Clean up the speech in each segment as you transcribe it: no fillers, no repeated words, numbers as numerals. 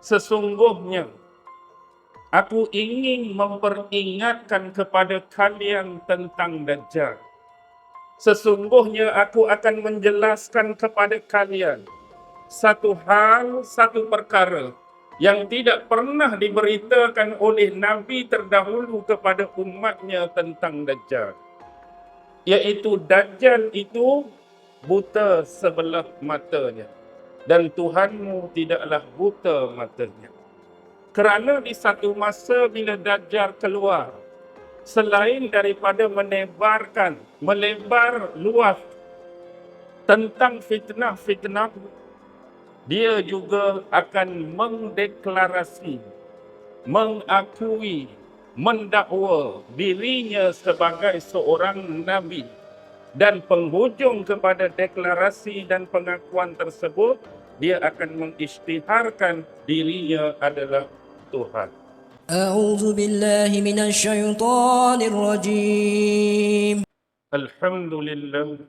Sesungguhnya aku ingin memperingatkan kepada kalian tentang Dajjal. Sesungguhnya aku akan menjelaskan kepada kalian satu hal, satu perkara yang tidak pernah diberitakan oleh Nabi terdahulu kepada umatnya tentang Dajjal. Yaitu Dajjal itu buta sebelah matanya. Dan Tuhanmu tidaklah buta matanya. Kerana di satu masa bila Dajjal keluar, selain daripada melebar luas tentang fitnah-fitnah, dia juga akan mengdeklarasi, mengakui, mendakwa dirinya sebagai seorang nabi. Dan penghujung kepada deklarasi dan pengakuan tersebut, dia akan mengisytiharkan dirinya adalah Tuhan. أعوذ بالله من الشيطان الرجيم. Alhamdulillah,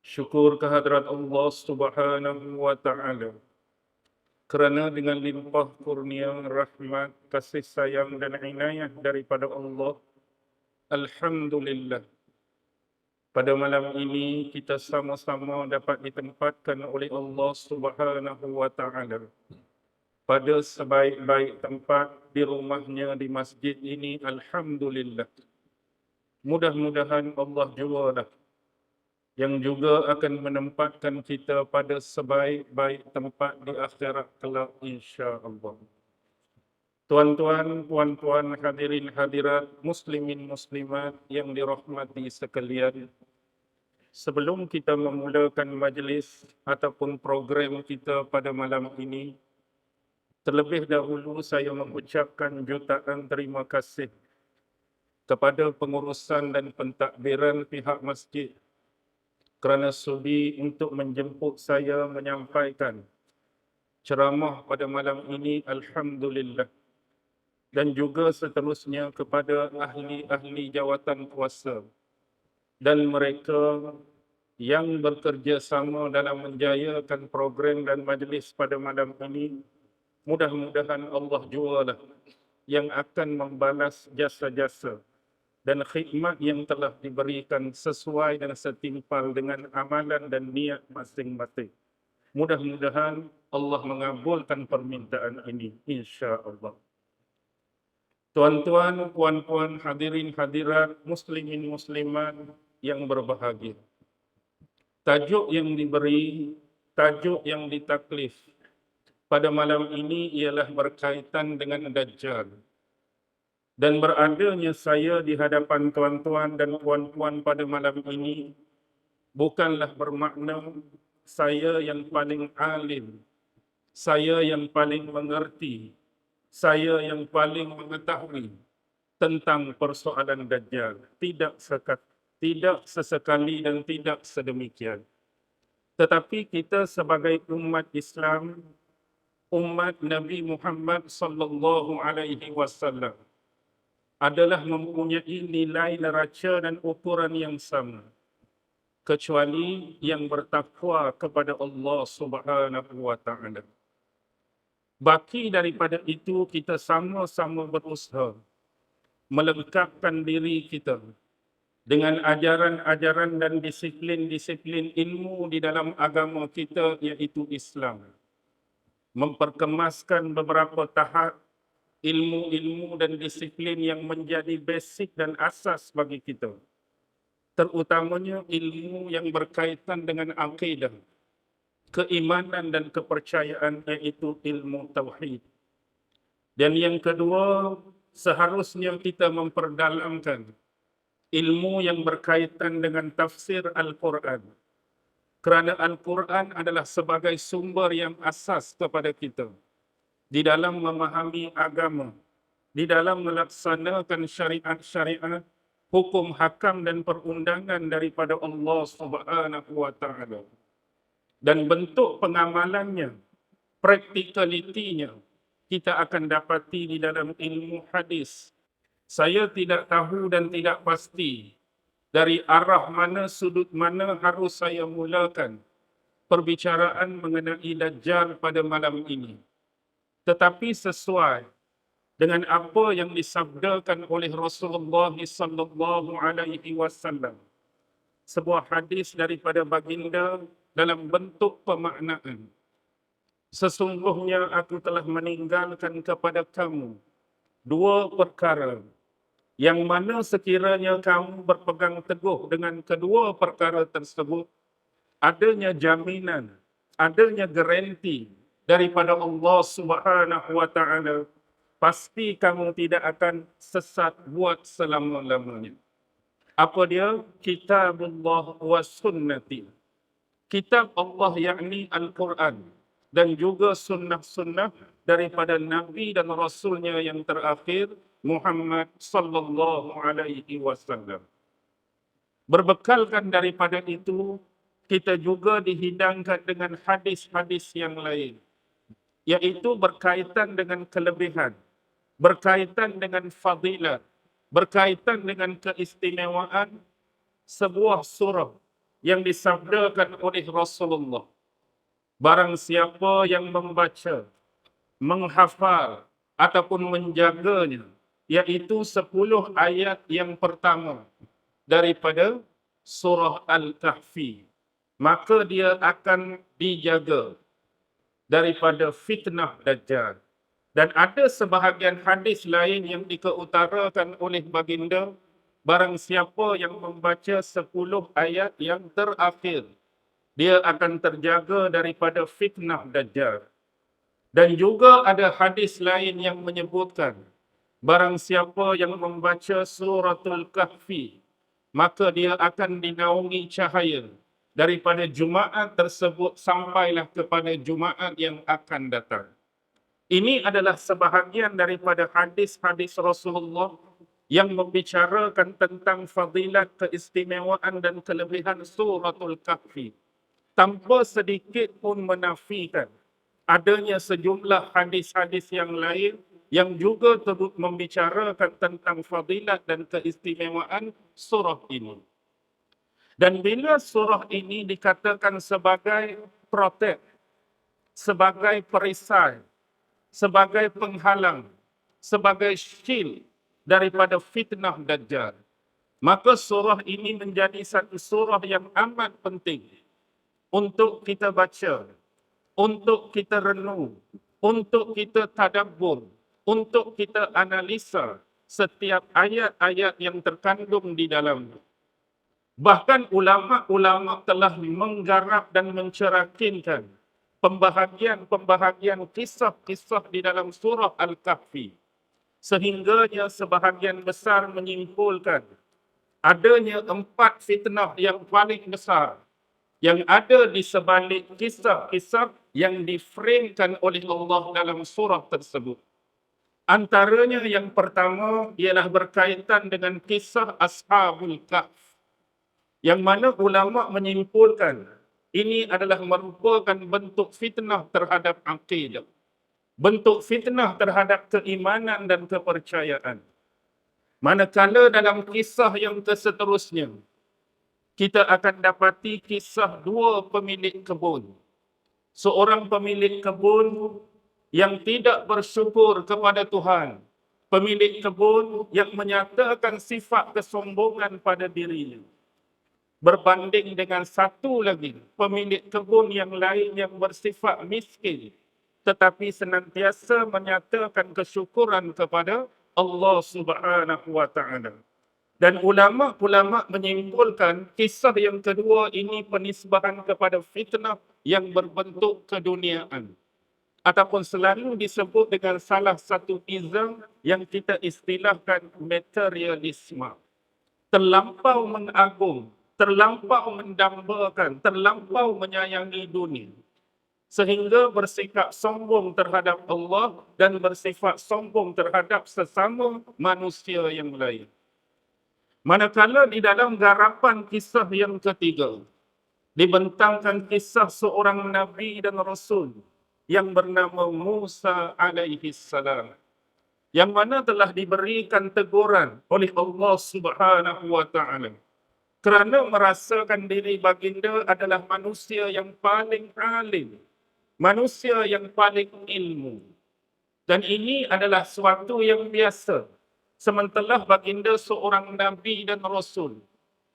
syukur kehadrat Allah Subhanahu wa Ta'ala. Kerana dengan limpah kurnia, rahmat, kasih sayang dan inayah daripada Allah, Alhamdulillah, pada malam ini kita sama-sama dapat ditempatkan oleh Allah Subhanahu wa Ta'ala pada sebaik-baik tempat di rumahnya di masjid ini. Alhamdulillah. Mudah-mudahan Allah jugalah yang juga akan menempatkan kita pada sebaik-baik tempat di akhirat kelak, insya-Allah. Tuan-tuan, puan-puan, hadirin hadirat, muslimin muslimat yang dirahmati sekalian. Sebelum kita memulakan majlis ataupun program kita pada malam ini, terlebih dahulu saya mengucapkan jutaan terima kasih kepada pengurusan dan pentadbiran pihak masjid kerana sudi untuk menjemput saya menyampaikan ceramah pada malam ini. Alhamdulillah. Dan juga seterusnya kepada ahli-ahli jawatan kuasa dan mereka yang bekerja sama dalam menjayakan program dan majlis pada malam ini. Mudah-mudahan Allah jugalah yang akan membalas jasa-jasa dan khidmat yang telah diberikan sesuai dan setimpal dengan amalan dan niat masing-masing. Mudah-mudahan Allah mengabulkan permintaan ini, insya-Allah. Tuan-tuan, puan-puan, hadirin hadirat, muslimin muslimat yang berbahagia. Tajuk yang diberi, tajuk yang ditaklif pada malam ini ialah berkaitan dengan Dajjal. Dan beradanya saya di hadapan tuan-tuan dan puan-puan pada malam ini bukanlah bermakna saya yang paling alim, saya yang paling mengerti, saya yang paling mengetahui tentang persoalan Dajjal. Tidak sesekali dan tidak sedemikian. Tetapi kita sebagai umat Islam, umat Nabi Muhammad sallallahu alaihi wasallam adalah mempunyai nilai neraca dan ukuran yang sama, kecuali yang bertakwa kepada Allah Subhanahu wa Ta'ala. Baki daripada itu, kita sama-sama berusaha melengkapkan diri kita dengan ajaran-ajaran dan disiplin-disiplin ilmu di dalam agama kita, iaitu Islam. Memperkemaskan beberapa tahap ilmu-ilmu dan disiplin yang menjadi basic dan asas bagi kita. Terutamanya ilmu yang berkaitan dengan akidah, keimanan dan kepercayaan, iaitu ilmu tauhid. Dan yang kedua, seharusnya kita memperdalamkan ilmu yang berkaitan dengan tafsir Al-Quran. Kerana Al-Quran adalah sebagai sumber yang asas kepada kita di dalam memahami agama, di dalam melaksanakan syariat-syariat, hukum hakam dan perundangan daripada Allah Subhanahu wa Ta'ala. Dan bentuk pengamalannya, practicality-nya, kita akan dapati di dalam ilmu hadis. Saya tidak tahu dan tidak pasti dari arah mana, sudut mana harus saya mulakan perbicaraan mengenai Dajjal pada malam ini. tetapi sesuai dengan apa yang disabdakan oleh Rasulullah sallallahu alaihi wasallam. Sebuah hadis daripada baginda dalam bentuk pemaknaan. Sesungguhnya aku telah meninggalkan kepada kamu dua perkara yang mana sekiranya kamu berpegang teguh dengan kedua perkara tersebut, adanya jaminan, adanya garanti daripada Allah Subhanahu wa taala, pasti kamu tidak akan sesat buat selama-lamanya. Apa dia? Kitabullah wa sunnati. Kitab Allah yakni Al-Quran dan juga sunnah-sunnah daripada Nabi dan Rasulnya yang terakhir Muhammad sallallahu alaihi wasallam. Berbekalkan daripada itu, kita juga dihidangkan dengan hadis-hadis yang lain, iaitu berkaitan dengan kelebihan, berkaitan dengan fadilat, berkaitan dengan keistimewaan sebuah surah yang disabdakan oleh Rasulullah. Barang siapa yang membaca, menghafal ataupun menjaganya, iaitu 10 ayat yang pertama daripada surah Al-Kahfi, maka dia akan dijaga daripada fitnah Dajjal. Dan ada sebahagian hadis lain yang dikeutarakan oleh baginda, barang siapa yang membaca 10 ayat yang terakhir, dia akan terjaga daripada fitnah Dajjal. Dan juga ada hadis lain yang menyebutkan, barang siapa yang membaca suratul Kahfi, maka dia akan dinaungi cahaya daripada Jumaat tersebut sampailah kepada Jumaat yang akan datang. Ini adalah sebahagian daripada hadis-hadis Rasulullah yang membicarakan tentang fadilat, keistimewaan dan kelebihan suratul Kahfi, tanpa sedikit pun menafikan adanya sejumlah hadis-hadis yang lain yang juga turut membicarakan tentang fadilat dan keistimewaan surah ini. Dan bila surah ini dikatakan sebagai protek, sebagai perisai, sebagai penghalang, sebagai shield daripada fitnah Dajjal, maka surah ini menjadi satu surah yang amat penting untuk kita baca, untuk kita renung, untuk kita tadabbur, untuk kita analisa setiap ayat-ayat yang terkandung di dalamnya. Bahkan ulama-ulama telah menggarap dan mencerakinkan pembahagian kisah-kisah di dalam surah Al-Kahfi, sehingganya sebahagian besar menyimpulkan adanya 4 fitnah yang paling besar yang ada di sebalik kisah-kisah yang diframekan oleh Allah dalam surah tersebut. Antaranya yang pertama ialah berkaitan dengan kisah Ashabul Kahf, yang mana ulama menyimpulkan ini adalah merupakan bentuk fitnah terhadap akidah, bentuk fitnah terhadap keimanan dan kepercayaan. Manakala dalam kisah yang seterusnya, kita akan dapati kisah 2 pemilik kebun. Seorang pemilik kebun yang tidak bersyukur kepada Tuhan. Pemilik kebun yang menyatakan sifat kesombongan pada dirinya. Berbanding dengan satu lagi, pemilik kebun yang lain yang bersifat miskin, tetapi senantiasa menyatakan kesyukuran kepada Allah Subhanahu wa taala. Dan ulama-ulama menyimpulkan kisah yang kedua ini penisbahan kepada fitnah yang berbentuk keduniaan, ataupun selalu disebut dengan salah satu izam yang kita istilahkan materialisme. Terlampau mengagung, terlampau mendambakan, terlampau menyayangi dunia, sehingga bersikap sombong terhadap Allah dan bersifat sombong terhadap sesama manusia yang lain. Manakala di dalam garapan kisah yang ketiga, dibentangkan kisah seorang Nabi dan Rasul yang bernama Musa alaihi salam, yang mana telah diberikan teguran oleh Allah Subhanahu wa taala kerana merasakan diri baginda adalah manusia yang paling alim, manusia yang paling ilmu. Dan ini adalah suatu yang biasa. Sementara baginda seorang Nabi dan Rasul.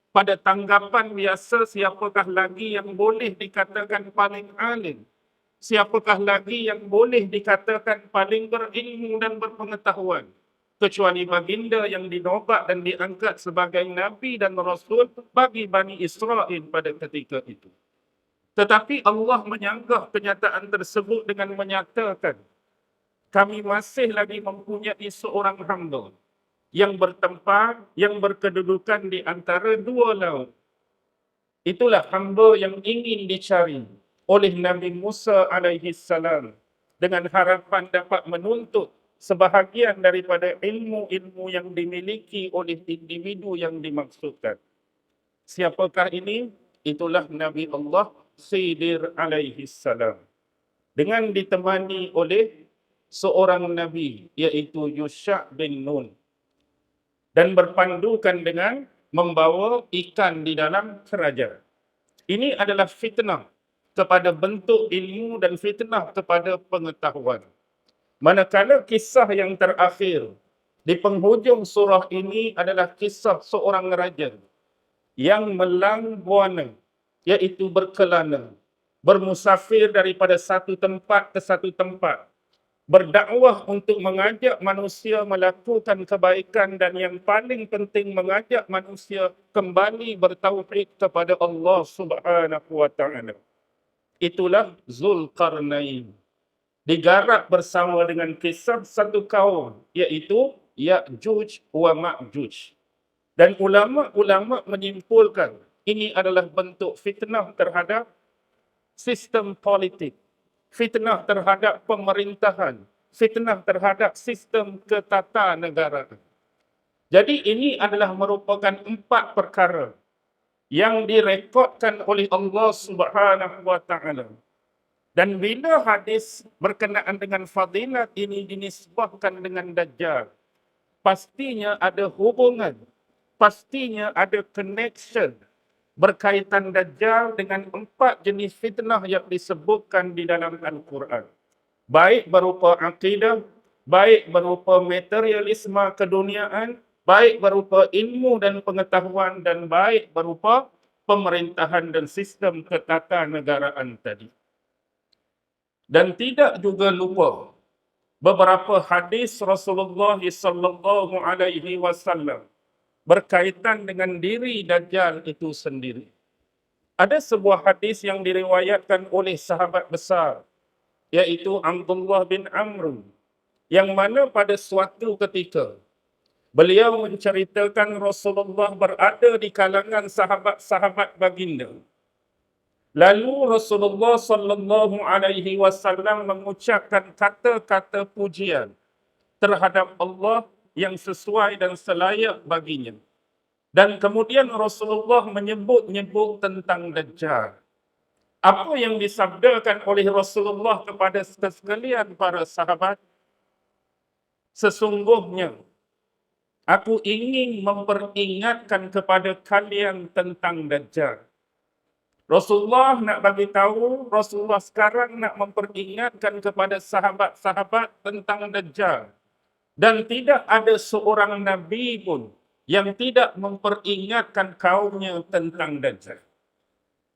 Pada tanggapan biasa, siapakah lagi yang boleh dikatakan paling alim? Siapakah lagi yang boleh dikatakan paling berilmu dan berpengetahuan? Kecuali baginda yang dinobat dan diangkat sebagai Nabi dan Rasul bagi Bani Israel pada ketika itu. Tetapi Allah menyanggah kenyataan tersebut dengan menyatakan, kami masih lagi mempunyai seorang hamba yang bertempat, yang berkedudukan di antara dua laut. Itulah hamba yang ingin dicari oleh Nabi Musa alaihi salam dengan harapan dapat menuntut sebahagian daripada ilmu-ilmu yang dimiliki oleh individu yang dimaksudkan. Siapakah ini? Itulah Nabi Allah Khidir alaihi salam. Dengan ditemani oleh seorang Nabi, iaitu Yusha' bin Nun. Dan berpandukan dengan membawa ikan di dalam kerajaan. Ini adalah fitnah kepada bentuk ilmu dan fitnah kepada pengetahuan. Manakala kisah yang terakhir di penghujung surah ini adalah kisah seorang raja yang melang buana, iaitu berkelana, bermusafir daripada satu tempat ke satu tempat, berdakwah untuk mengajak manusia melakukan kebaikan dan yang paling penting mengajak manusia kembali bertauhid kepada Allah Subhanahu wa taala. Itulah Zulkarnain. Digarap bersama dengan kisah satu kaum, iaitu Ya'juj wa Ma'juj. Dan ulama-ulama menyimpulkan ini adalah bentuk fitnah terhadap sistem politik, fitnah terhadap pemerintahan, fitnah terhadap sistem ketatanegaraan. Jadi ini adalah merupakan 4 perkara yang direkodkan oleh Allah Subhanahu wa taala. Dan bila hadis berkenaan dengan fadilat ini dinisbahkan dengan Dajjal, pastinya ada hubungan, pastinya ada connection berkaitan Dajjal dengan 4 jenis fitnah yang disebutkan di dalam Al-Quran. Baik berupa akidah, baik berupa materialisme keduniaan, baik berupa ilmu dan pengetahuan, dan baik berupa pemerintahan dan sistem ketatanegaraan tadi. Dan tidak juga lupa beberapa hadis Rasulullah sallallahu alaihi wasallam berkaitan dengan diri Dajjal itu sendiri. Ada sebuah hadis yang diriwayatkan oleh sahabat besar, iaitu Abdullah bin Amr, yang mana pada suatu ketika beliau menceritakan Rasulullah berada di kalangan sahabat-sahabat baginda. Lalu Rasulullah sallallahu alaihi wasallam mengucapkan kata-kata pujian terhadap Allah yang sesuai dan selayak baginya. Dan kemudian Rasulullah menyebut-nyebut tentang Dajjal. Apa yang disabdakan oleh Rasulullah kepada sekalian para sahabat? Sesungguhnya aku ingin memperingatkan kepada kalian tentang Dajjal. Rasulullah nak bagi tahu, Rasulullah sekarang nak memperingatkan kepada sahabat-sahabat tentang Dajjal. Dan tidak ada seorang Nabi pun yang tidak memperingatkan kaumnya tentang Dajjal.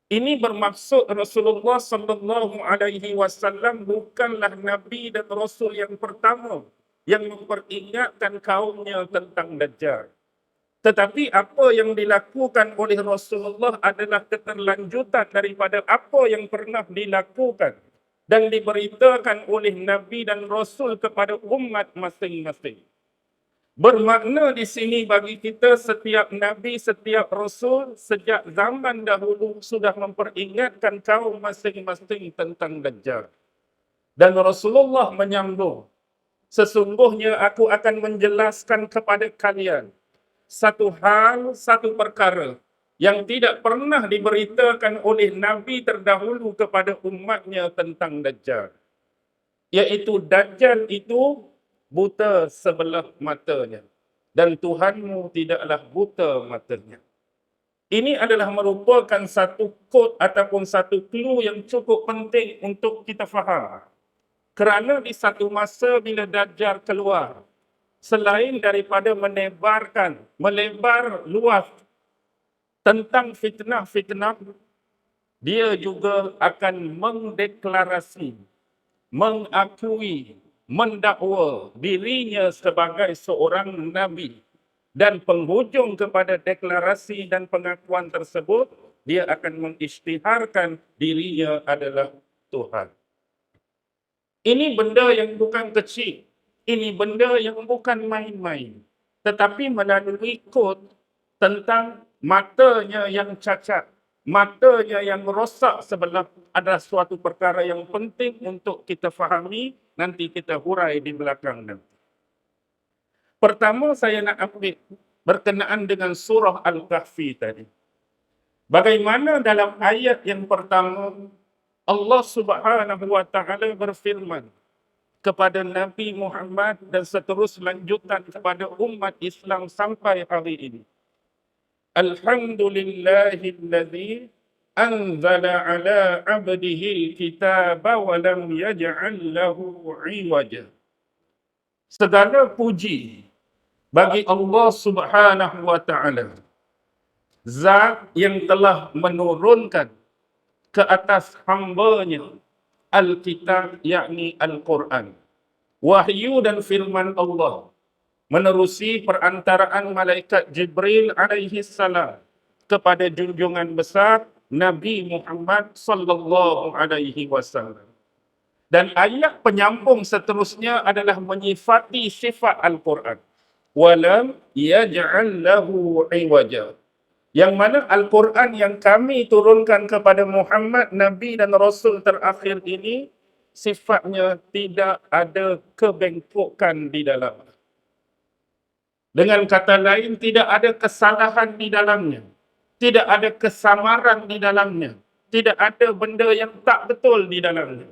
Ini bermaksud Rasulullah sallallahu alaihi wasallam bukanlah Nabi dan Rasul yang pertama yang memperingatkan kaumnya tentang Dajjal. Tetapi apa yang dilakukan oleh Rasulullah adalah keterlanjutan daripada apa yang pernah dilakukan dan diberitakan oleh Nabi dan Rasul kepada umat masing-masing. Bermakna di sini bagi kita setiap Nabi, setiap Rasul sejak zaman dahulu sudah memperingatkan kaum masing-masing tentang Dajjal. Dan Rasulullah menyambung, sesungguhnya aku akan menjelaskan kepada kalian satu hal, satu perkara yang tidak pernah diberitakan oleh Nabi terdahulu kepada umatnya tentang Dajjal. Iaitu Dajjal itu buta sebelah matanya. Dan Tuhanmu tidaklah buta matanya. Ini adalah merupakan satu kod ataupun satu clue yang cukup penting untuk kita faham. Kerana di satu masa bila Dajjal keluar, selain daripada melebar luas tentang fitnah-fitnah, dia juga akan mendeklarasi, mengakui, mendakwa dirinya sebagai seorang nabi. Dan penghujung kepada deklarasi dan pengakuan tersebut, dia akan mengisytiharkan dirinya adalah Tuhan. Ini benda yang bukan kecil. Ini benda yang bukan main-main. Tetapi melalui kod tentang matanya yang cacat, matanya yang rosak sebelah adalah suatu perkara yang penting untuk kita fahami, nanti kita hurai di belakang nanti. Pertama saya nak ambil berkenaan dengan surah Al-Kahfi tadi. Bagaimana dalam ayat yang pertama Allah Subhanahu wa taala berfirman kepada Nabi Muhammad dan seterus lanjutan kepada umat Islam sampai hari ini. Alhamdulillahilladzi anzala ala 'abdihi al-kitaba wa lam yaj'al lahu 'iwaja. Segala puji bagi Allah Subhanahu wa taala, Zat yang telah menurunkan ke atas hamba-Nya Alkitab, yakni Al-Quran. Wahyu dan firman Allah menerusi perantaraan malaikat Jibril alaihi salam kepada junjungan besar Nabi Muhammad sallallahu alaihi wasallam. Dan ayat penyambung seterusnya adalah menyifati sifat Al-Quran. Walam yaj'al lahu 'iwaja. Yang mana Al-Quran yang kami turunkan kepada Muhammad, Nabi dan Rasul terakhir ini, sifatnya tidak ada kebengkokan di dalam. Dengan kata lain, tidak ada kesalahan di dalamnya. Tidak ada kesamaran di dalamnya. Tidak ada benda yang tak betul di dalamnya.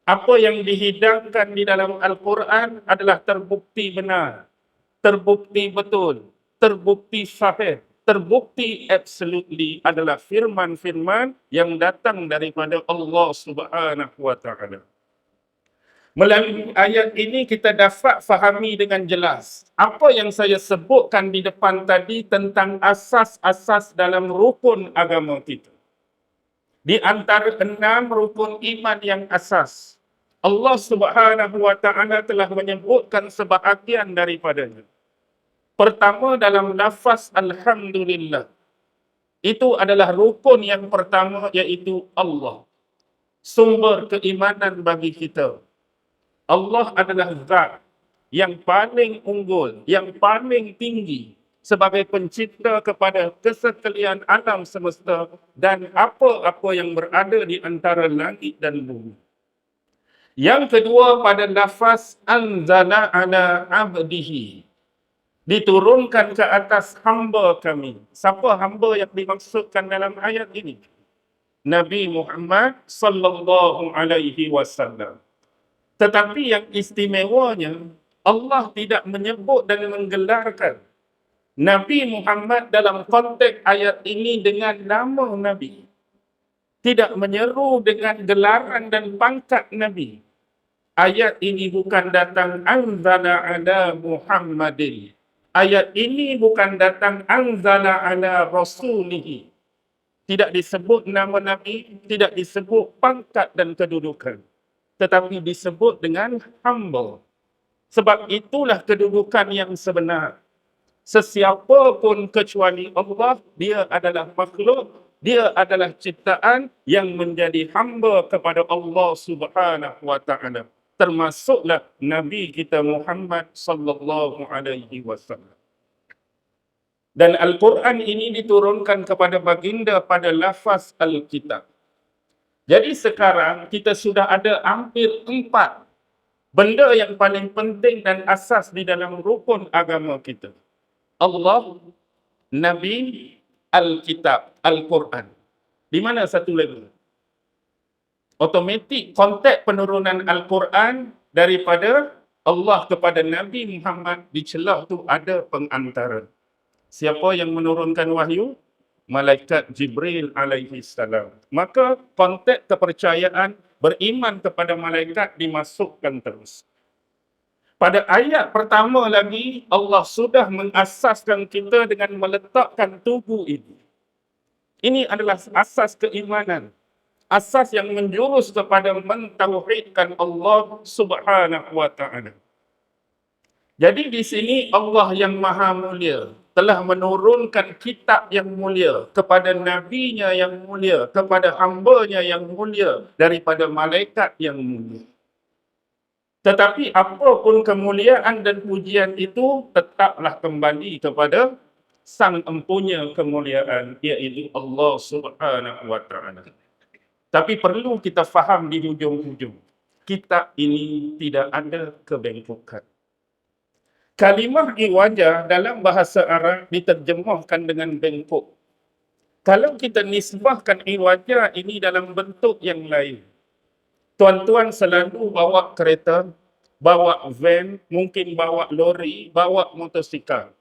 Apa yang dihidangkan di dalam Al-Quran adalah terbukti benar, terbukti betul, terbukti sahih, terbukti absolutely adalah firman-firman yang datang daripada Allah Subhanahu wa taala. Melalui ayat ini kita dapat fahami dengan jelas apa yang saya sebutkan di depan tadi tentang asas-asas dalam rukun agama kita. Di antara 6 rukun iman yang asas, Allah Subhanahu wa taala telah menyebutkan sebahagian daripadanya. Pertama dalam lafaz Alhamdulillah. Itu adalah rukun yang pertama, iaitu Allah. Sumber keimanan bagi kita. Allah adalah zat yang paling unggul, yang paling tinggi sebagai pencipta kepada kesekalian alam semesta dan apa-apa yang berada di antara langit dan bumi. Yang kedua pada lafaz anzala ala abdihi. Diturunkan ke atas hamba kami. Siapa hamba yang dimaksudkan dalam ayat ini? Nabi Muhammad sallallahu alaihi wasallam. Tetapi yang istimewanya, Allah tidak menyebut dan menggelarkan Nabi Muhammad dalam konteks ayat ini dengan nama Nabi. Tidak menyeru dengan gelaran dan pangkat Nabi. Ayat ini bukan datang anzala ala Muhammadin. Ayat ini bukan datang anzala ala rasulihi. Tidak disebut nama Nabi, tidak disebut pangkat dan kedudukan. Tetapi disebut dengan hamba. Sebab itulah kedudukan yang sebenar. Sesiapa pun kecuali Allah, dia adalah makhluk, dia adalah ciptaan yang menjadi hamba kepada Allah Subhanahu wa taala. Termasuklah Nabi kita Muhammad sallallahu alaihi wasallam. Dan Al-Quran ini diturunkan kepada baginda pada lafaz Al-Kitab. Jadi sekarang kita sudah ada hampir 4 benda yang paling penting dan asas di dalam rukun agama kita. Allah, Nabi, Al-Kitab, Al-Quran. Di mana satu lagi? Otomatik konteks penurunan Al-Quran daripada Allah kepada Nabi Muhammad di celah tu ada pengantara. Siapa yang menurunkan wahyu? Malaikat Jibril alaihi salam. Maka konteks kepercayaan beriman kepada malaikat dimasukkan terus. Pada ayat pertama lagi, Allah sudah mengasaskan kita dengan meletakkan tubuh ini. Ini adalah asas keimanan. Asas yang menjurus kepada mentauhidkan Allah Subhanahu wa taala. Jadi di sini Allah yang Maha Mulia telah menurunkan kitab yang mulia kepada nabinya yang mulia, kepada hamba-Nya yang mulia daripada malaikat yang mulia. Tetapi apapun kemuliaan dan pujian itu tetaplah kembali kepada Sang Empunya kemuliaan, iaitu Allah Subhanahu wa taala. Tapi perlu kita faham di hujung-hujung, kitab ini tidak ada kebengkokan. Kalimah iwaja dalam bahasa Arab diterjemahkan dengan bengkok. Kalau kita nisbahkan iwaja ini dalam bentuk yang lain, tuan-tuan selalu bawa kereta, bawa van, mungkin bawa lori, bawa motosikal.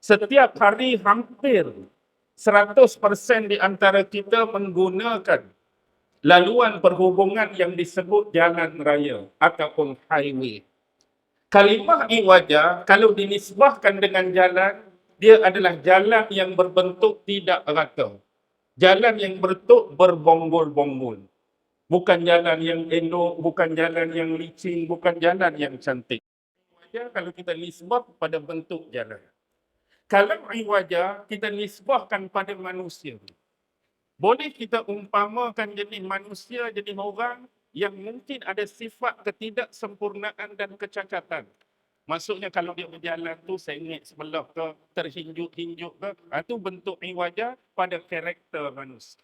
Setiap hari hampir 100% di antara kita menggunakan laluan perhubungan yang disebut jalan raya ataupun highway. Kalimah iwaja kalau dinisbahkan dengan jalan, dia adalah jalan yang berbentuk tidak rata. Jalan yang berbentuk berbonggol-bonggol. Bukan jalan yang elok, bukan jalan yang licin, bukan jalan yang cantik. Iwaja kalau kita nisbah pada bentuk jalan. Kalau iwaja kita nisbahkan pada manusia. Boleh kita umpamakan jenis manusia, jenis orang yang mungkin ada sifat ketidaksempurnaan dan kecacatan. Maksudnya kalau dia berjalan tu sengit sebelah ke, terhinjuk-hinjuk ke, itu bentuk iwaja pada karakter manusia.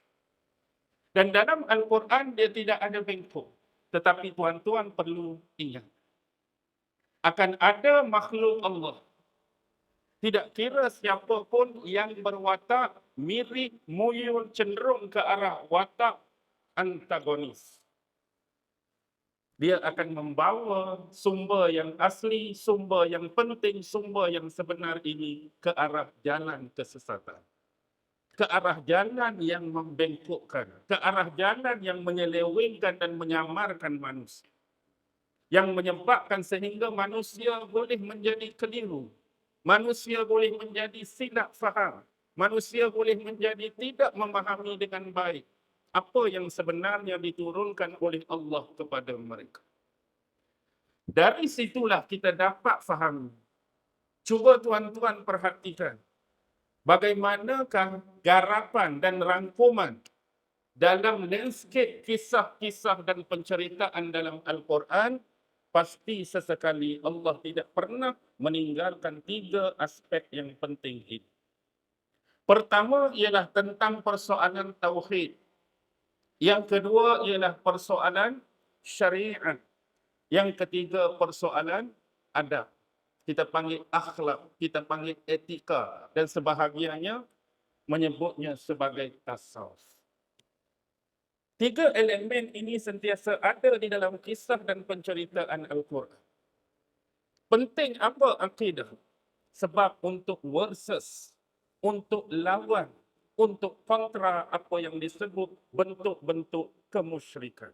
Dan dalam Al-Quran dia tidak ada bengkok. Tetapi tuan-tuan perlu ingat, akan ada makhluk Allah. Tidak kira siapa pun yang berwatak mirip, muyul, cenderung ke arah watak antagonis. Dia akan membawa sumber yang asli, sumber yang penting, sumber yang sebenar ini ke arah jalan kesesatan. Ke arah jalan yang membengkokkan. Ke arah jalan yang menyelewengkan dan menyamarkan manusia. Yang menyebabkan sehingga manusia boleh menjadi keliru. Manusia boleh menjadi silap faham. Manusia boleh menjadi tidak memahami dengan baik apa yang sebenarnya diturunkan oleh Allah kepada mereka. Dari situlah kita dapat faham. Cuba tuan-tuan perhatikan bagaimanakah garapan dan rangkuman dalam landscape kisah-kisah dan penceritaan dalam Al-Quran. Pasti sesekali Allah tidak pernah meninggalkan 3 aspek yang penting ini. Pertama ialah tentang persoalan tauhid. Yang kedua ialah persoalan syariat. Yang ketiga persoalan adab. Kita panggil akhlak, kita panggil etika dan sebahagiannya menyebutnya sebagai tasawuf. 3 elemen ini sentiasa ada di dalam kisah dan penceritaan Al-Quran. Penting apa akidah? Sebab untuk versus, untuk lawan, untuk kontra apa yang disebut bentuk-bentuk kemusyrikan.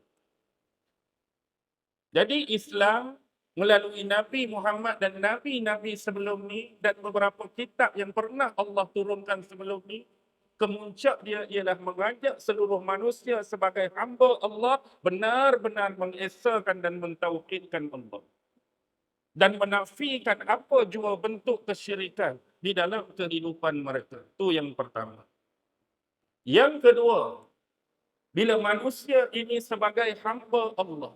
Jadi Islam melalui Nabi Muhammad dan Nabi-Nabi sebelum ni dan beberapa kitab yang pernah Allah turunkan sebelum ni, kemuncak dia ialah mengajak seluruh manusia sebagai hamba Allah benar-benar mengesakan dan mentauhidkan Allah. Dan menafikan apa jua bentuk kesyirikan di dalam kehidupan mereka. Itu yang pertama. Yang kedua, bila manusia ini sebagai hamba Allah,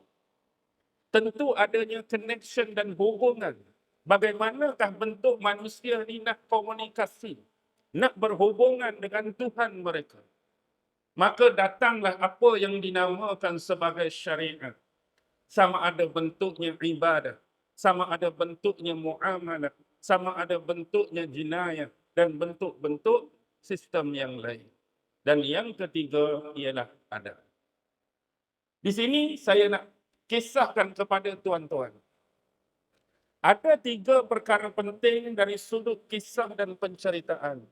tentu adanya connection dan hubungan. Bagaimanakah bentuk manusia ini nak komunikasi, nak berhubungan dengan Tuhan mereka. Maka datanglah apa yang dinamakan sebagai syariat. Sama ada bentuknya ibadah, sama ada bentuknya muamalah, sama ada bentuknya jinayah dan bentuk-bentuk sistem yang lain. Dan yang ketiga ialah adab. Di sini saya nak kisahkan kepada tuan-tuan. Ada 3 perkara penting dari sudut kisah dan penceritaan.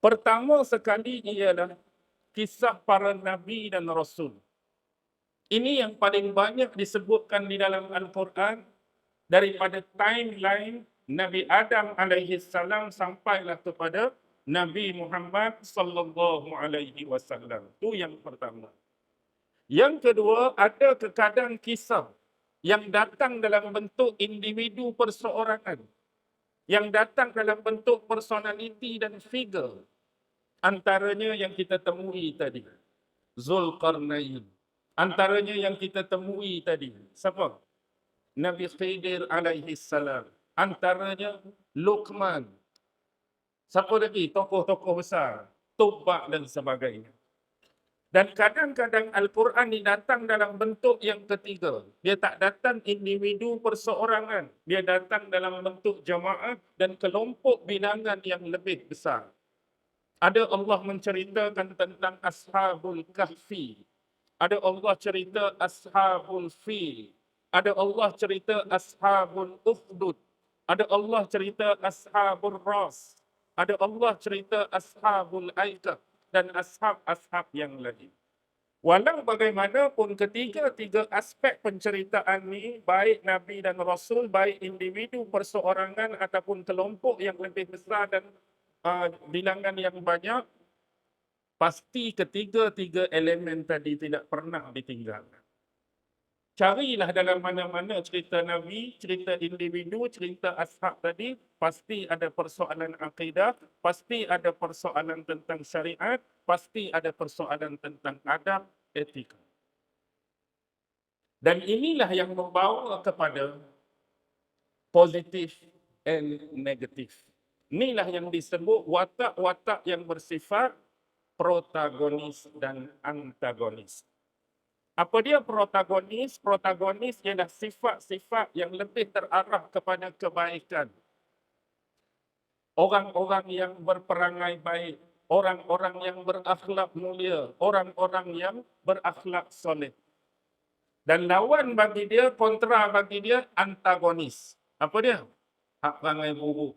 Pertama sekali ialah kisah para nabi dan rasul. Ini yang paling banyak disebutkan di dalam Al-Quran daripada timeline Nabi Adam alaihi salam sampailah kepada Nabi Muhammad sallallahu alaihi wasallam. Itu yang pertama. Yang kedua, ada terkadang kisah yang datang dalam bentuk individu perseorangan, yang datang dalam bentuk personality dan figure. Antaranya yang kita temui tadi, Zulkarnain. Antaranya yang kita temui tadi, siapa? Nabi Khidir alaihi salam. Antaranya Luqman. Siapa lagi? Tokoh-tokoh besar. Tubak dan sebagainya. Dan kadang-kadang Al-Quran ini datang dalam bentuk yang ketiga. Dia tak datang individu perseorangan. Dia datang dalam bentuk jamaah dan kelompok bilangan yang lebih besar. Ada Allah menceritakan tentang Ashabul Kahfi. Ada Allah cerita Ashabul Fil. Ada Allah cerita Ashabul Ukhdud. Ada Allah cerita Ashabul Ras. Ada Allah cerita Ashabul Aikah. Dan ashab-ashab yang lain. Walau bagaimanapun ketiga-tiga aspek penceritaan ini, baik Nabi dan Rasul, baik individu perseorangan ataupun kelompok yang lebih besar dan bilangan yang banyak, pasti ketiga-tiga elemen tadi tidak pernah ditinggalkan. Carilah dalam mana-mana cerita Nabi, cerita individu, cerita ashab tadi, pasti ada persoalan akidah, pasti ada persoalan tentang syariat, pasti ada persoalan tentang adab, etika. Dan inilah yang membawa kepada positif and negatif. Inilah yang disebut watak-watak yang bersifat protagonis dan antagonis. Apa dia protagonis? Protagonis ialah sifat-sifat yang lebih terarah kepada kebaikan. Orang-orang yang berperangai baik, orang-orang yang berakhlak mulia, orang-orang yang berakhlak soleh. Dan lawan bagi dia, kontra bagi dia, antagonis. Apa dia? Hak perangai buruk,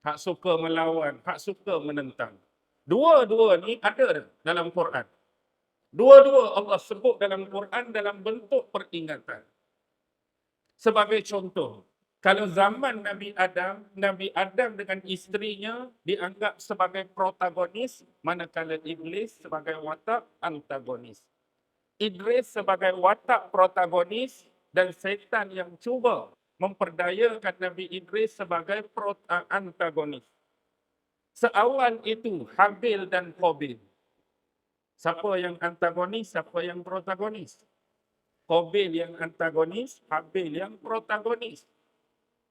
hak suka melawan, hak suka menentang. Dua-dua ni ada dalam Quran. Dua-dua Allah sebut dalam Quran dalam bentuk peringatan. Sebagai contoh, kalau zaman Nabi Adam dengan isterinya dianggap sebagai protagonis, manakala Iblis sebagai watak antagonis. Idris sebagai watak protagonis dan setan yang cuba memperdayakan Nabi Idris sebagai antagonis. Seawal itu Habil dan Qabil. Siapa yang antagonis, siapa yang protagonis? Qabil yang antagonis, Habil yang protagonis.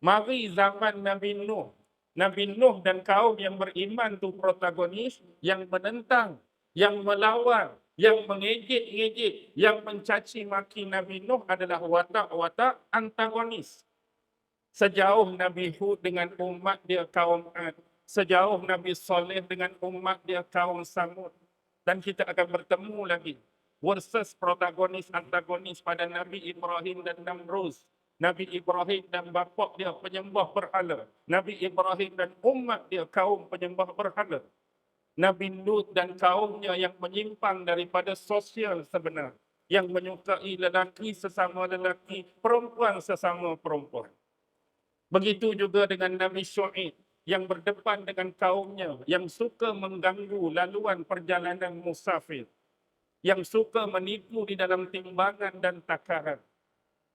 Mari zaman Nabi Nuh. Nabi Nuh dan kaum yang beriman tu protagonis, yang menentang, yang melawan, yang mengejek-ngejek, yang mencaci maki Nabi Nuh adalah watak-watak antagonis. Sejauh Nabi Hud dengan umat dia kaum Ad, sejauh Nabi Saleh dengan umat dia kaum Samud. Dan kita akan bertemu lagi versus protagonis antagonis pada Nabi Ibrahim dan Namrus. Nabi Ibrahim dan bapa dia penyembah berhala. Nabi Ibrahim dan umat dia kaum penyembah berhala. Nabi Lut dan kaumnya yang menyimpang daripada sosial sebenar. Yang menyukai lelaki sesama lelaki, perempuan sesama perempuan. Begitu juga dengan Nabi Syuaib yang berdepan dengan kaumnya, yang suka mengganggu laluan perjalanan musafir, yang suka menipu di dalam timbangan dan takaran.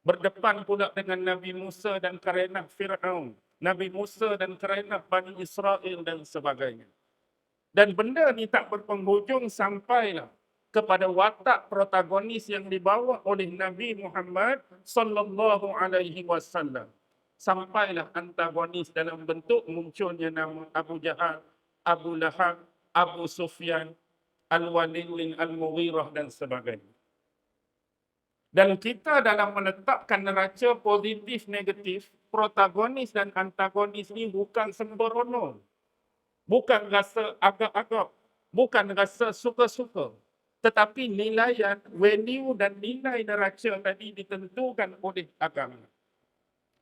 Berdepan pula dengan Nabi Musa dan kerenah Fir'aun, Nabi Musa dan kerenah Bani Israel dan sebagainya. Dan benda ni tak berpenghujung sampailah kepada watak protagonis yang dibawa oleh Nabi Muhammad sallallahu alaihi wasallam. Sampailah antagonis dalam bentuk munculnya nama Abu Jahal, Abu Lahab, Abu Sufyan, Al-Walid bin Al-Mughirah dan sebagainya. Dan kita dalam meletakkan neraca positif negatif, protagonis dan antagonis ini bukan sembrono. Bukan rasa agak-agak, bukan rasa suka-suka. Tetapi nilaian, value dan nilai neraca tadi ditentukan oleh agama.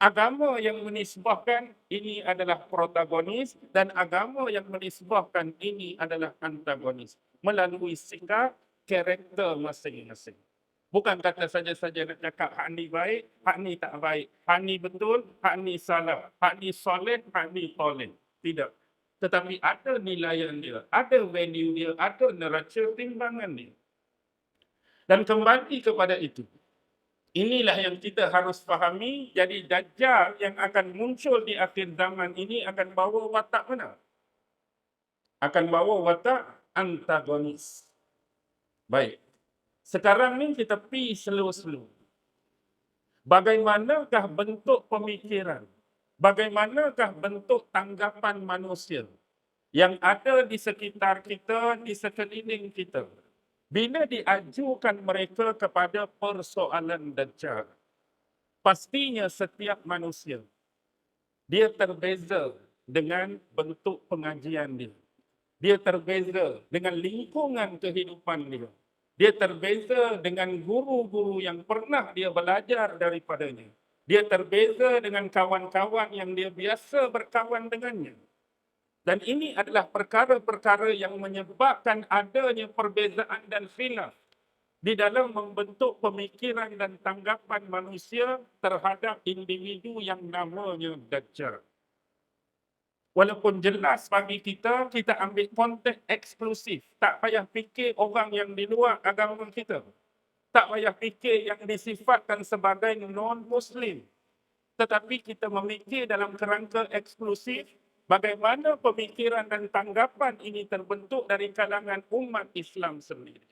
Agama yang menisbahkan ini adalah protagonis dan agama yang menisbahkan ini adalah antagonis melalui sikap karakter masing-masing. Bukan kata saja-saja nak cakap hak ni baik, hak ni tak baik. Hak ni betul, hak ni salah. Hak ni soleh, hak ni toleh. Tidak. Tetapi ada nilaian dia, ada value dia, ada neraca timbangan dia. Dan kembali kepada itu. Inilah yang kita harus fahami. Jadi Dajjal yang akan muncul di akhir zaman ini akan bawa watak mana? Akan bawa watak antagonis. Baik. Sekarang ni kita pi slow-slow. Bagaimanakah bentuk pemikiran? Bagaimanakah bentuk tanggapan manusia yang ada di sekitar kita, di sekeliling kita? Bila diajukan mereka kepada persoalan Dajjal, pastinya setiap manusia, dia terbeza dengan bentuk pengajian dia. Dia terbeza dengan lingkungan kehidupan dia. Dia terbeza dengan guru-guru yang pernah dia belajar daripadanya. Dia terbeza dengan kawan-kawan yang dia biasa berkawan dengannya. Dan ini adalah perkara-perkara yang menyebabkan adanya perbezaan dan khilaf di dalam membentuk pemikiran dan tanggapan manusia terhadap individu yang namanya Dajjal. Walaupun jelas bagi kita, kita ambil konteks eksklusif. Tak payah fikir orang yang di luar agama kita. Tak payah fikir yang disifatkan sebagai non-Muslim. Tetapi kita memikir dalam kerangka eksklusif, bagaimana pemikiran dan tanggapan ini terbentuk dari kalangan umat Islam sendiri.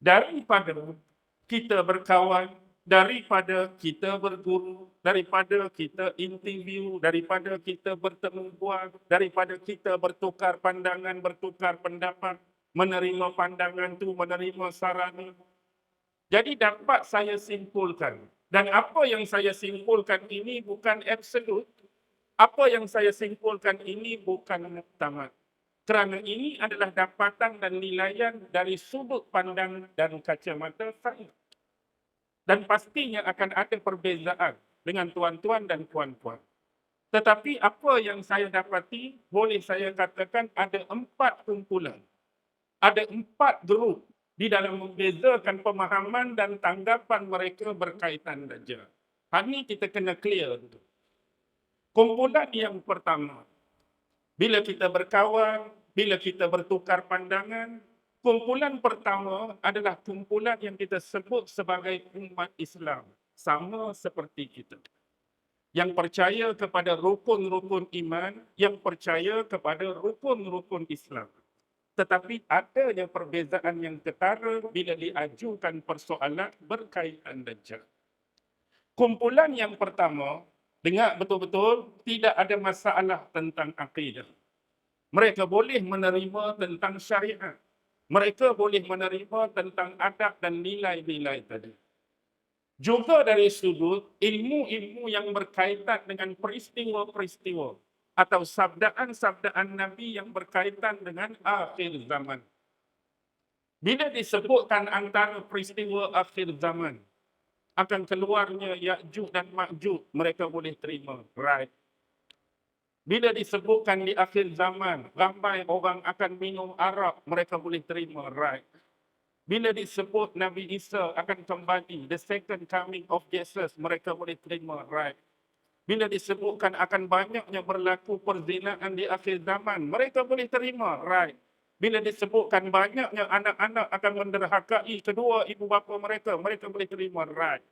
Daripada kita berkawan, daripada kita berguru, daripada kita interview, daripada kita bertemu bual, daripada kita bertukar pandangan, bertukar pendapat, menerima pandangan tu, menerima saran. Jadi dapat saya simpulkan, dan apa yang saya simpulkan ini bukan absolut, apa yang saya simpulkan ini bukan muktamad. Kerana ini adalah dapatan dan nilaian dari sudut pandang dan kacamata saya. Dan pastinya akan ada perbezaan dengan tuan-tuan dan puan-puan. Tetapi apa yang saya dapati, boleh saya katakan ada 4 kumpulan. Ada 4 grup di dalam membezakan pemahaman dan tanggapan mereka berkaitan Dajjal. Hal ini kita kena clear. Kumpulan yang pertama, bila kita berkawan, bila kita bertukar pandangan, kumpulan pertama adalah kumpulan yang kita sebut sebagai umat Islam. Sama seperti kita. Yang percaya kepada rukun-rukun iman, yang percaya kepada rukun-rukun Islam. Tetapi adanya perbezaan yang ketara bila diajukan persoalan berkaitan Dajjal. Kumpulan yang pertama, dengar betul-betul, tidak ada masalah tentang akidah. Mereka boleh menerima tentang syariat. Mereka boleh menerima tentang adab dan nilai-nilai tadi. Juga dari sudut ilmu-ilmu yang berkaitan dengan peristiwa-peristiwa atau sabdaan-sabdaan Nabi yang berkaitan dengan akhir zaman. Bila disebutkan antara peristiwa akhir zaman, akan keluarnya Ya'juj dan Ma'juj, mereka boleh terima. Right. Bila disebutkan di akhir zaman, ramai orang akan minum arak, mereka boleh terima. Right. Bila disebut Nabi Isa akan kembali, the second coming of Jesus, mereka boleh terima. Right. Bila disebutkan akan banyaknya berlaku perzinaan di akhir zaman, mereka boleh terima. Right. Bila disebutkan banyaknya anak-anak akan menderhakai kedua ibu bapa mereka, mereka boleh terima. Right.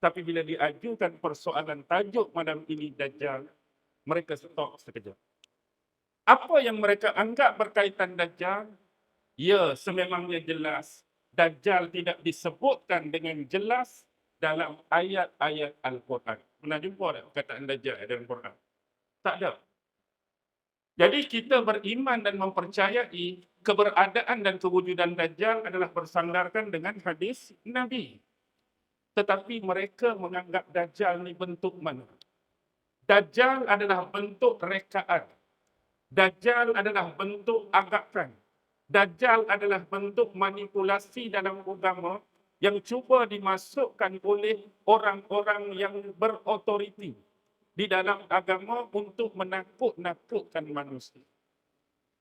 Tapi bila diajukan persoalan tajuk malam ini Dajjal, mereka stop sekejap. Apa yang mereka anggap berkaitan Dajjal? Ya, sememangnya jelas. Dajjal tidak disebutkan dengan jelas dalam ayat-ayat Al-Quran. Pernah jumpa tak perkataan Dajjal dalam Quran? Tak ada. Jadi kita beriman dan mempercayai keberadaan dan kewujudan Dajjal adalah bersandarkan dengan hadis Nabi. Tetapi mereka menganggap Dajjal ni bentuk mana? Dajjal adalah bentuk rekaan. Dajjal adalah bentuk agakan. Dajjal adalah bentuk manipulasi dalam agama yang cuba dimasukkan oleh orang-orang yang berotoriti di dalam agama untuk menakut-nakutkan manusia.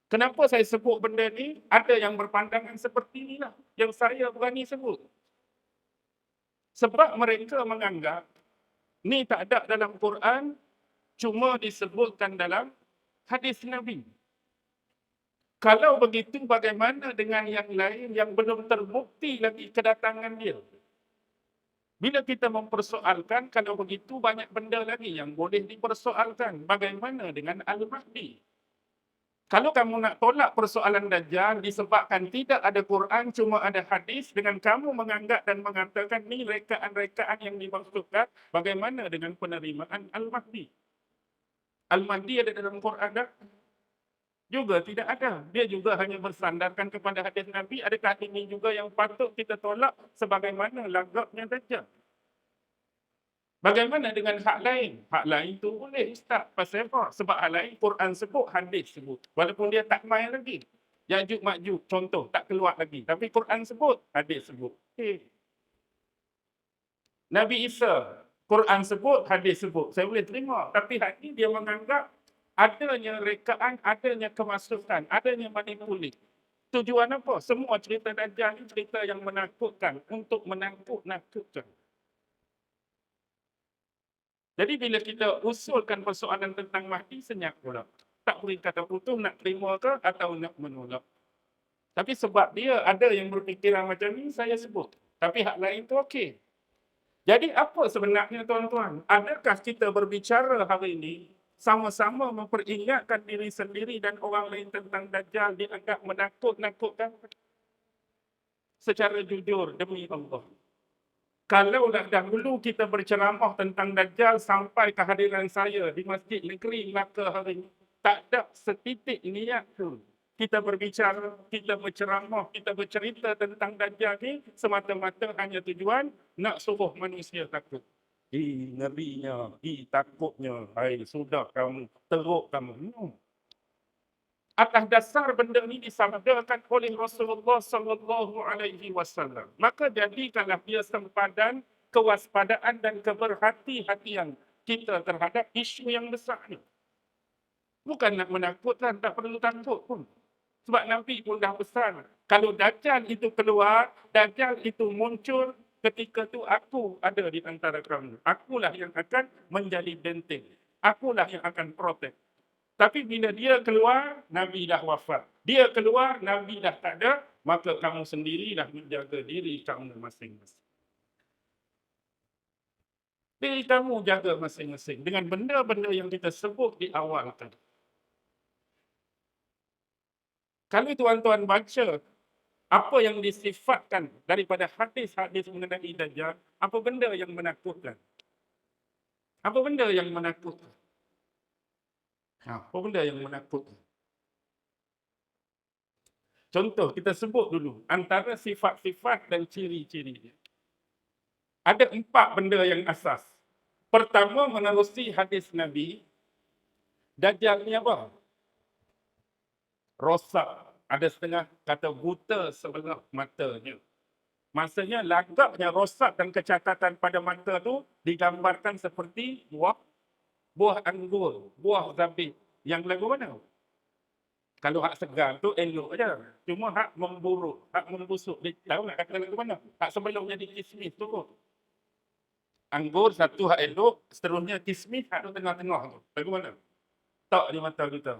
Kenapa saya sebut benda ni? Ada yang berpandangan seperti inilah yang saya berani sebut. Sebab mereka menganggap ni tak ada dalam Quran, cuma disebutkan dalam hadis Nabi. Kalau begitu, bagaimana dengan yang lain yang belum terbukti lagi kedatangan dia? Bila kita mempersoalkan, kalau begitu banyak benda lagi yang boleh dipersoalkan. Bagaimana dengan Al-Mahdi? Kalau kamu nak tolak persoalan Dajjal disebabkan tidak ada Quran, cuma ada hadis, dengan kamu menganggap dan mengatakan ni rekaan-rekaan yang dimaksudkan, bagaimana dengan penerimaan Al-Mahdi? Al-Mahdi ada dalam Quran tak? Juga tidak ada. Dia juga hanya bersandarkan kepada hadis Nabi. Adakah ini juga yang patut kita tolak sebagaimana lagaknya Dajjal? Bagaimana dengan hak lain? Hak lain tu boleh Ustaz. Pasal apa? Sebab hak lain Quran sebut, hadis sebut. Walaupun dia tak main lagi. Ya'juj Ma'juj contoh tak keluar lagi. Tapi Quran sebut, hadis sebut. Okay. Nabi Isa, Quran sebut, hadis sebut. Saya boleh terima. Tapi hak ni dia menganggap adanya rekaan, adanya kemasukan, adanya manipulasi. Tujuan apa? Semua cerita Dajjal ni cerita yang menakutkan, untuk menakut-nakutkan. Jadi bila kita usulkan persoalan tentang Mahdi, senyap pula. Tak boleh kata putus nak terima ke atau nak menolak. Tapi sebab dia ada yang berfikiran macam ni, saya sebut. Tapi hak lain tu okey. Jadi apa sebenarnya tuan-tuan? Adakah kita berbicara hari ini sama-sama memperingatkan diri sendiri dan orang lain tentang Dajjal dianggap menakut-nakutkan? Secara jujur demi Allah. Kalaulah dahulu kita berceramah tentang Dajjal sampai kehadiran saya di Masjid Negeri Melaka hari ini, tak ada setitik niat pun. Kita berbicara, kita berceramah, kita bercerita tentang Dajjal ni semata-mata hanya tujuan nak suruh manusia takut. Ngerinya, takutnya, sudah kamu, teruk kamu. No. Atas dasar benda ini disabdakan oleh Rasulullah sallallahu alaihi wasallam. Maka jadikanlah dia sempadan, kewaspadaan dan keberhati-hatian kita terhadap isu yang besar ni. Bukan nak menakutkan, tak perlu takut pun. Sebab Nabi pun dah pesan, kalau Dajjal itu keluar, Dajjal itu muncul, ketika tu aku ada di antara kamu. Akulah yang akan menjadi benteng. Akulah yang akan protek. Tapi bila dia keluar, Nabi dah wafat. Dia keluar, Nabi dah tak ada, maka kamu sendirilah menjaga diri kamu masing-masing. Diri kamu jaga masing-masing dengan benda-benda yang kita sebut di awal tadi. Kalau tuan-tuan baca apa yang disifatkan daripada hadis-hadis mengenai Dajjal, apa benda yang menakutkan? Apa benda yang menakutkan? Apa benda yang menakutkan? Contoh, kita sebut dulu antara sifat-sifat dan ciri-ciri dia. Ada 4 benda yang asas. Pertama, menerusi hadis Nabi, Dajjal ni apa? Rosak. Ada setengah kata buta sebelah matanya. Maksudnya lagaknya rosak dan kecacatan pada mata tu digambarkan seperti buah anggur, buah zabib. Yang lagu mana? Kalau hak segar tu elok je. Cuma hak memburuk, hak membusuk. Dia tahu nak kata lagu mana? Hak sebelum jadi kismis tu kot. Anggur satu hak elok, seterusnya kismis hak tu tengah-tengah tu. Lagu mana? Tak di mata kita.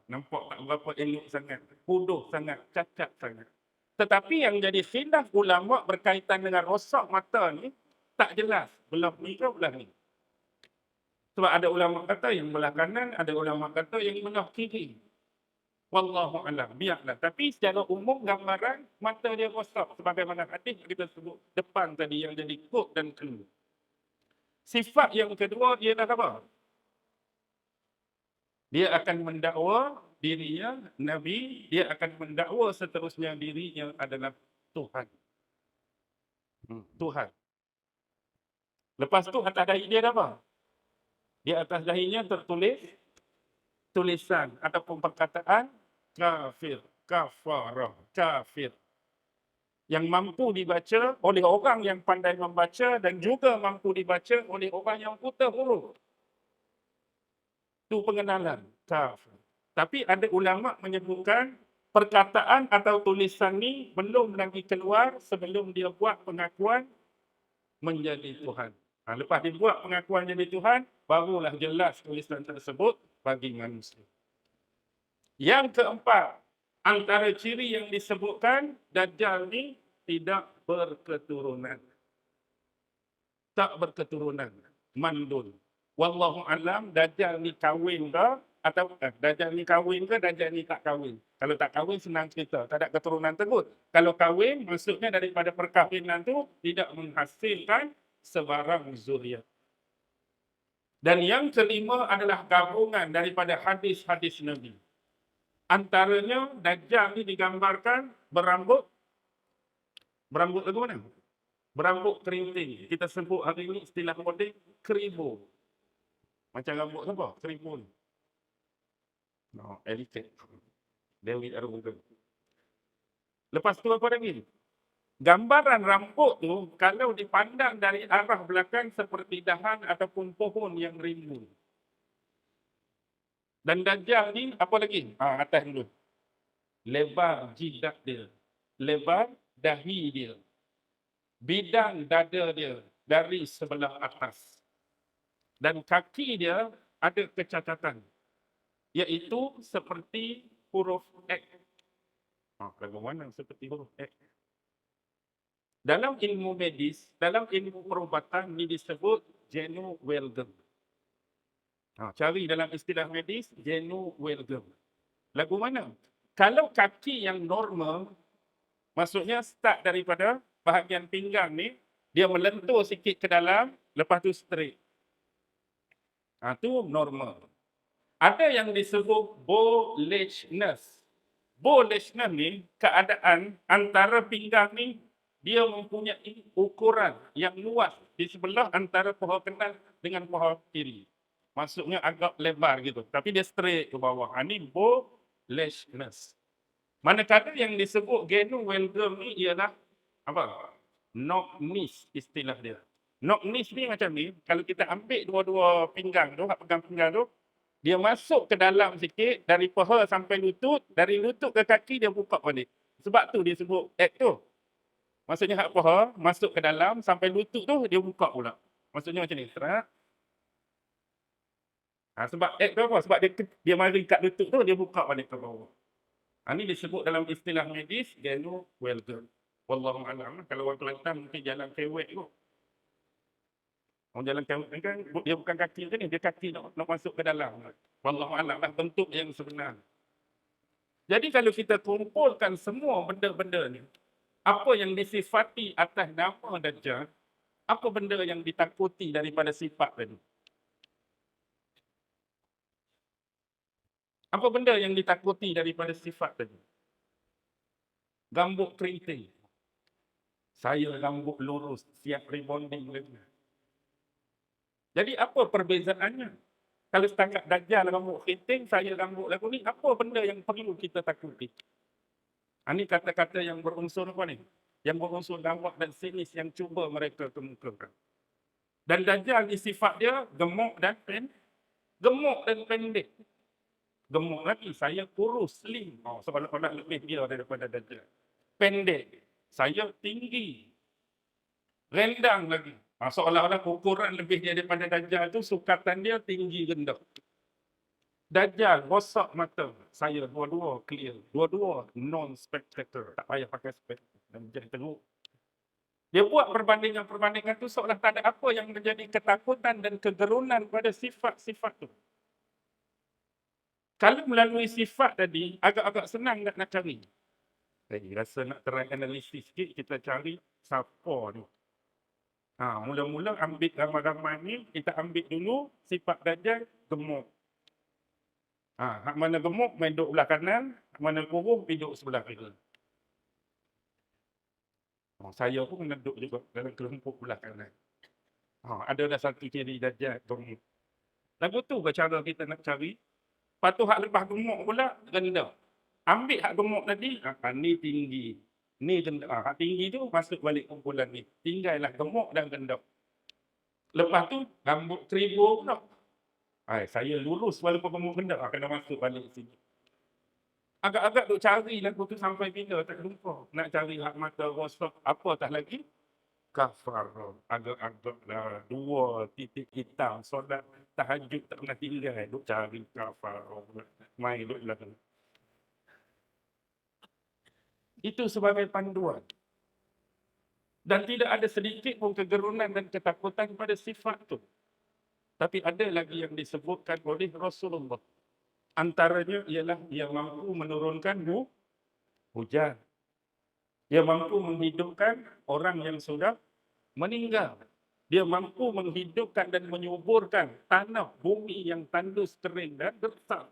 Nampak tak berapa elok sangat. Bodoh sangat, cacat sangat. Tetapi yang jadi khilaf ulama berkaitan dengan rosak mata ni, tak jelas. Belah ni ke belah ni. Sebab ada ulama kata yang belah kanan, ada ulama kata yang belah kiri. Wallahu a'lam, biarlah. Tapi secara umum gambaran mata dia rosak. Sebagaimana hadis kita sebut depan tadi yang jadi kod dan clue. Sifat yang kedua ialah apa? Dia akan mendakwa dirinya Nabi, dia akan mendakwa seterusnya dirinya adalah Tuhan. Tuhan. Lepas tu atas dahi dia ada apa? Di atas dahinya tertulis tulisan ataupun perkataan kafir, kafarah, kafir. Yang mampu dibaca oleh orang yang pandai membaca dan juga mampu dibaca oleh orang yang buta huruf. Itu pengenalan kafir. Tapi ada ulama menyebutkan perkataan atau tulisan ni belum lagi keluar sebelum dia buat pengakuan menjadi Tuhan. Lepas dia buat pengakuan jadi Tuhan, barulah jelas tulisan tersebut bagi manusia. Yang keempat, antara ciri yang disebutkan, Dajjal ni tidak berketurunan. Tak berketurunan. Mandul. Wallahu alam, Dajjal ni kahwin ke atau Dajjal ni kahwin ke, Dajjal ni tak kahwin. Kalau tak kahwin senang cerita, tak ada keturunan tersebut. Kalau kahwin, maksudnya daripada perkahwinan tu tidak menghasilkan sebarang zuriat. Dan yang kelima adalah gabungan daripada hadis-hadis Nabi. Antaranya Dajjal ni digambarkan berambut lagu mana? Berambut kerinting. Kita sebut hari ini istilah moden kribo. Macam rambut siapa? Kribo ni. No, elephant. Dewi Arunggul. Lepas tu apa lagi? Gambaran rambut tu kalau dipandang dari arah belakang seperti dahan ataupun pohon yang rimbun. Dan Dajjal ni apa lagi? Atas dulu. Lebar jidat dia. Lebar dahi dia. Bidang dada dia dari sebelah atas. Dan kaki dia ada kecacatan. Iaitu seperti huruf X. Lagu mana seperti huruf X? Dalam ilmu medis, dalam ilmu perubatan ini disebut Genu-Welgem. Cari dalam istilah medis, Genu-Welgem. Lagu mana? Kalau kaki yang normal, maksudnya start daripada bahagian pinggang ni, dia melentur sikit ke dalam, lepas tu straight. Itu normal. Ada yang disebut bowlishness. Bowlishness ni keadaan antara pinggang ni dia mempunyai ukuran yang luas di sebelah antara paha kanan dengan paha kiri. Maksudnya agak lebar gitu. Tapi dia straight ke bawah. Ini bowlishness. Manakala yang disebut Genu-Welgem ni ialah apa? Knock-knees istilah dia. Knock-knees ni macam ni, kalau kita ambil dua-dua pinggang tu, pegang pinggang tu, dia masuk ke dalam sikit, dari paha sampai lutut, dari lutut ke kaki dia buka balik. Sebab tu dia sebut X tu. Maksudnya hak paha, masuk ke dalam, sampai lutut tu dia buka pula. Maksudnya macam ni, serat. Sebab X tu apa? Sebab dia mari kat lutut tu, dia buka balik ke bawah. Ini disebut dalam istilah medis, Genu-Welgem. Wallahu a'lam. Kalau orang Kelantan mungkin jalan kewek tu. Orang jalan kewek kan, dia bukan kaki macam ni, dia kaki nak masuk ke dalam. Wallahu a'lam lah bentuk yang sebenar. Jadi kalau kita kumpulkan semua benda-benda ni, apa yang disifati atas nama Dajjal, apa benda yang ditakuti daripada sifat tadi? Apa benda yang ditakuti daripada sifat tadi? Rambut kerinting. Saya rambut lurus, siap rebonding lagi. Jadi apa perbezaannya? Kalau setakat Dajjal rambut kerinting, saya rambut lagu ni, apa benda yang perlu kita takuti? Ini kata-kata yang berunsur apa ni? Yang berunsur lawak dan sinis yang cuba mereka kemukakan. Dan Dajjal ni sifat dia gemuk dan pendek. Gemuk lagi, saya kurus, slim. Seolah-olah lebih dia daripada Dajjal. Pendek, saya tinggi. Rendang lagi. Seolah-olah ukuran lebih dia daripada Dajjal tu, sukatan dia tinggi rendah. Dajjal, rosak mata. Saya dua-dua clear. Dua-dua non-spectator. Tak payah pakai spectator. Dan jadi teruk. Dia buat perbandingan-perbandingan tu seolah tak ada apa yang menjadi ketakutan dan kegerunan pada sifat-sifat tu. Kalau melalui sifat tadi, agak-agak senang nak cari. Rasa nak try analisis sikit, kita cari siapa ni. Mula-mula ambil ramai-ramai ni, kita ambil dulu sifat Dajjal gemuk. Hak mana gemuk, main duduk belah kanan, hak mana kurus, duduk sebelah kiri. Saya pun kena duduk juga dalam kelompok belah kanan. Ada dah satu ciri Dajjal gemuk. Lagu tu ke cara kita nak cari? Lepas tu hak lepas gemuk pula, rendah. Ambil hak gemuk tadi, ni tinggi. Ni rendah. Hak tinggi tu masuk balik kumpulan ni. Tinggallah gemuk dan rendah. Lepas tu, rambut kribo pula. Saya lurus walaupun gemuk rendah, kena masuk balik sini. Agak-agak duk cari lagu tu sampai bila tak jumpa. Nak cari hak mata rosak apa tak lagi? Kafarah. Agak-agak lah 2 titik hitam. Solat tahajud tak pernah tinggal. Duk cari kafarah. Main duk lah. Itu sebagai panduan. Dan tidak ada sedikit pun kegerunan dan ketakutan pada sifat tu. Tapi ada lagi yang disebutkan oleh Rasulullah. Antaranya ialah ia mampu menurunkan hujan. Dia mampu menghidupkan orang yang sudah meninggal. Dia mampu menghidupkan dan menyuburkan tanah, bumi yang tandus, kering dan gersang.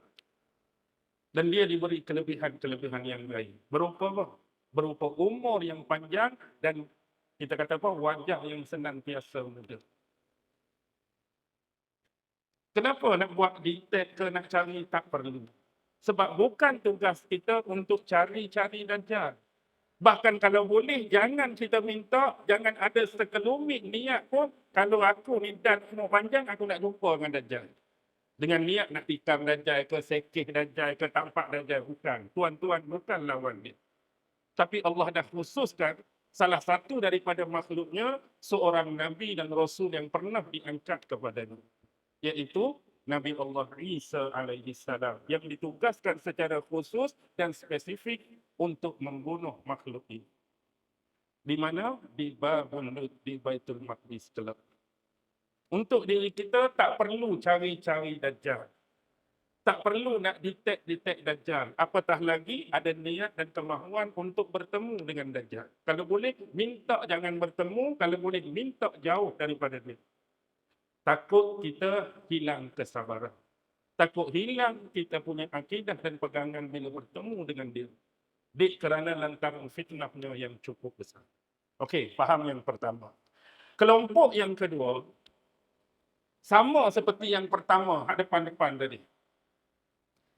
Dan dia diberi kelebihan-kelebihan yang lain. Berupa apa? Berupa umur yang panjang dan kita kata apa? Wajah yang senantiasa muda. Kenapa nak buat detect ke nak cari? Tak perlu. Sebab bukan tugas kita untuk cari-cari Dajjal. Bahkan kalau boleh, jangan kita minta, jangan ada sekelumit niat pun, kalau aku ni dan umur panjang, aku nak jumpa dengan Dajjal. Dengan niat nak tikam Dajjal ke, sekih Dajjal ke, tampak Dajjal. Bukan. Tuan-tuan bukan lawan dia. Tapi Allah dah khususkan salah satu daripada makhluknya, seorang Nabi dan Rasul yang pernah diangkat kepadanya. Iaitu Nabi Allah Isa alaihi salam yang ditugaskan secara khusus dan spesifik untuk membunuh makhluk ini. Di mana? Di Babul Lut, di Baitul Maqdis kelak. Untuk diri kita tak perlu cari-cari Dajjal. Tak perlu nak detect Dajjal. Apatah lagi ada niat dan kemahuan untuk bertemu dengan Dajjal. Kalau boleh, minta jangan bertemu. Kalau boleh, minta jauh daripada dia. Takut kita hilang kesabaran. Takut hilang kita punya akidah dan pegangan bila bertemu dengan dia. Kerana lantaran fitnahnya yang cukup besar. Okey, faham yang pertama. Kelompok yang kedua, sama seperti yang pertama, depan-depan tadi.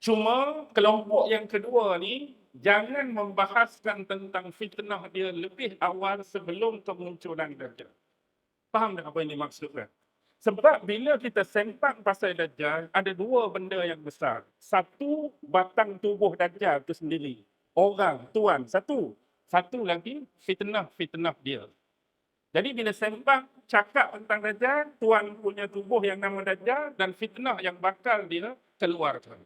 Cuma kelompok yang kedua ni, jangan membahaskan tentang fitnah dia lebih awal sebelum kemunculan Dajjal. Faham tak apa yang dimaksudkan? Sebab bila kita sempak pasal Dajjal, ada 2 benda yang besar. Satu, batang tubuh Dajjal itu sendiri. Orang, tuan, satu. Satu lagi, fitnah-fitnah dia. Jadi bila sempak cakap tentang Dajjal, tuan punya tubuh yang nama Dajjal dan fitnah yang bakal dia keluarkan.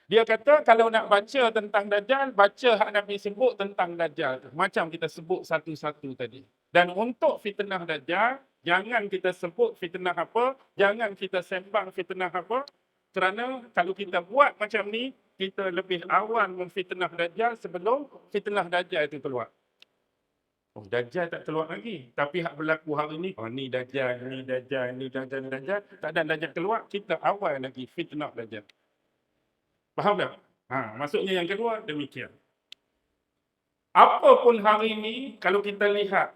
Dia kata kalau nak baca tentang Dajjal, baca hak Nabi sebut tentang Dajjal. Macam kita sebut satu-satu tadi. Dan untuk fitnah Dajjal, jangan kita sebut fitnah apa, jangan kita sembang fitnah apa. Kerana kalau kita buat macam ni, kita lebih awal memfitnah Dajjal sebelum fitnah Dajjal itu keluar. Oh, Dajjal tak keluar lagi. Tapi hak berlaku hari ni, oh ni Dajjal, ni Dajjal, ni Dajjal, ni Dajjal. Tak ada Dajjal keluar, kita awal lagi fitnah Dajjal. Faham tak? Maksudnya yang kedua, demikian. Apapun hari ini, kalau kita lihat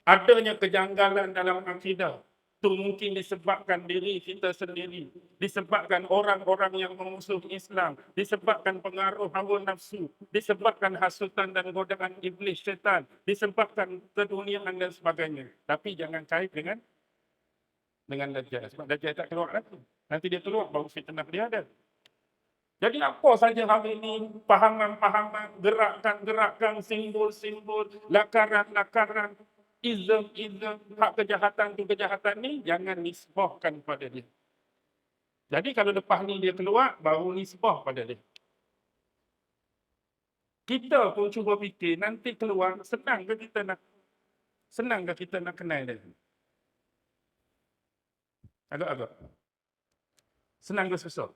adanya kejanggalan dalam akidah, itu mungkin disebabkan diri kita sendiri, disebabkan orang-orang yang memusuhi Islam, disebabkan pengaruh hawa nafsu, disebabkan hasutan dan godaan iblis syaitan, disebabkan keduniaan dan sebagainya. Tapi jangan kait dengan Dajjal. Sebab Dajjal tak keluar lagi. Nanti dia keluar, baru fitnah dia ada. Jadi apa saja hari ini, pahaman-pahaman, gerakan-gerakan, simbol-simbol, lakaran-lakaran, izm, hak kejahatan tu kejahatan ni, jangan nisbahkan pada dia. Jadi kalau lepas ni dia keluar, baru nisbah pada dia. Kita pun cuba fikir, nanti keluar, senang ke kita nak kenal dia? Agak-agak. Senang ke susah?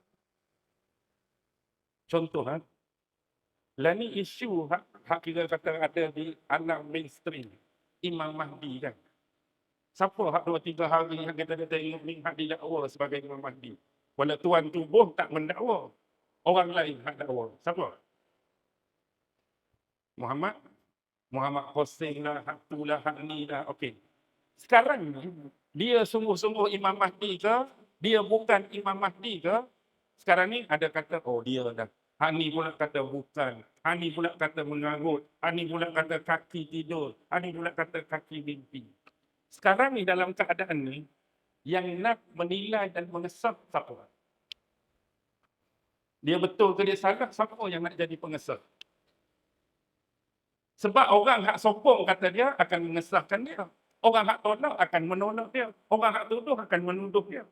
Contoh, lah ni isu hak kira kata ada di alam mainstream. Imam Mahdi kan. Siapa hak 2-3 hari yang kita tengok ni hak didakwa sebagai Imam Mahdi? Walau tuan tubuh tak mendakwa. Orang lain hak dakwa. Siapa? Muhammad Hossein lah, hak tu lah, hak ni lah. Okey. Sekarang ni, dia sungguh-sungguh Imam Mahdi ke? Dia bukan Imam Mahdi ke? Sekarang ni ada kata, oh dia dah. Hak ni pula kata bukan. Hak ni pula kata mengarut. Hak ni pula kata kaki tidur. Hak ni pula kata kaki mimpi. Sekarang ni dalam keadaan ni, yang nak menilai dan mengesap siapa? Dia betul ke dia salah, siapa yang nak jadi pengesah? Sebab orang hak sokong kata dia akan mengesahkan dia. Orang hak tolak akan menolak dia. Orang hak tuduh akan menuduh dia.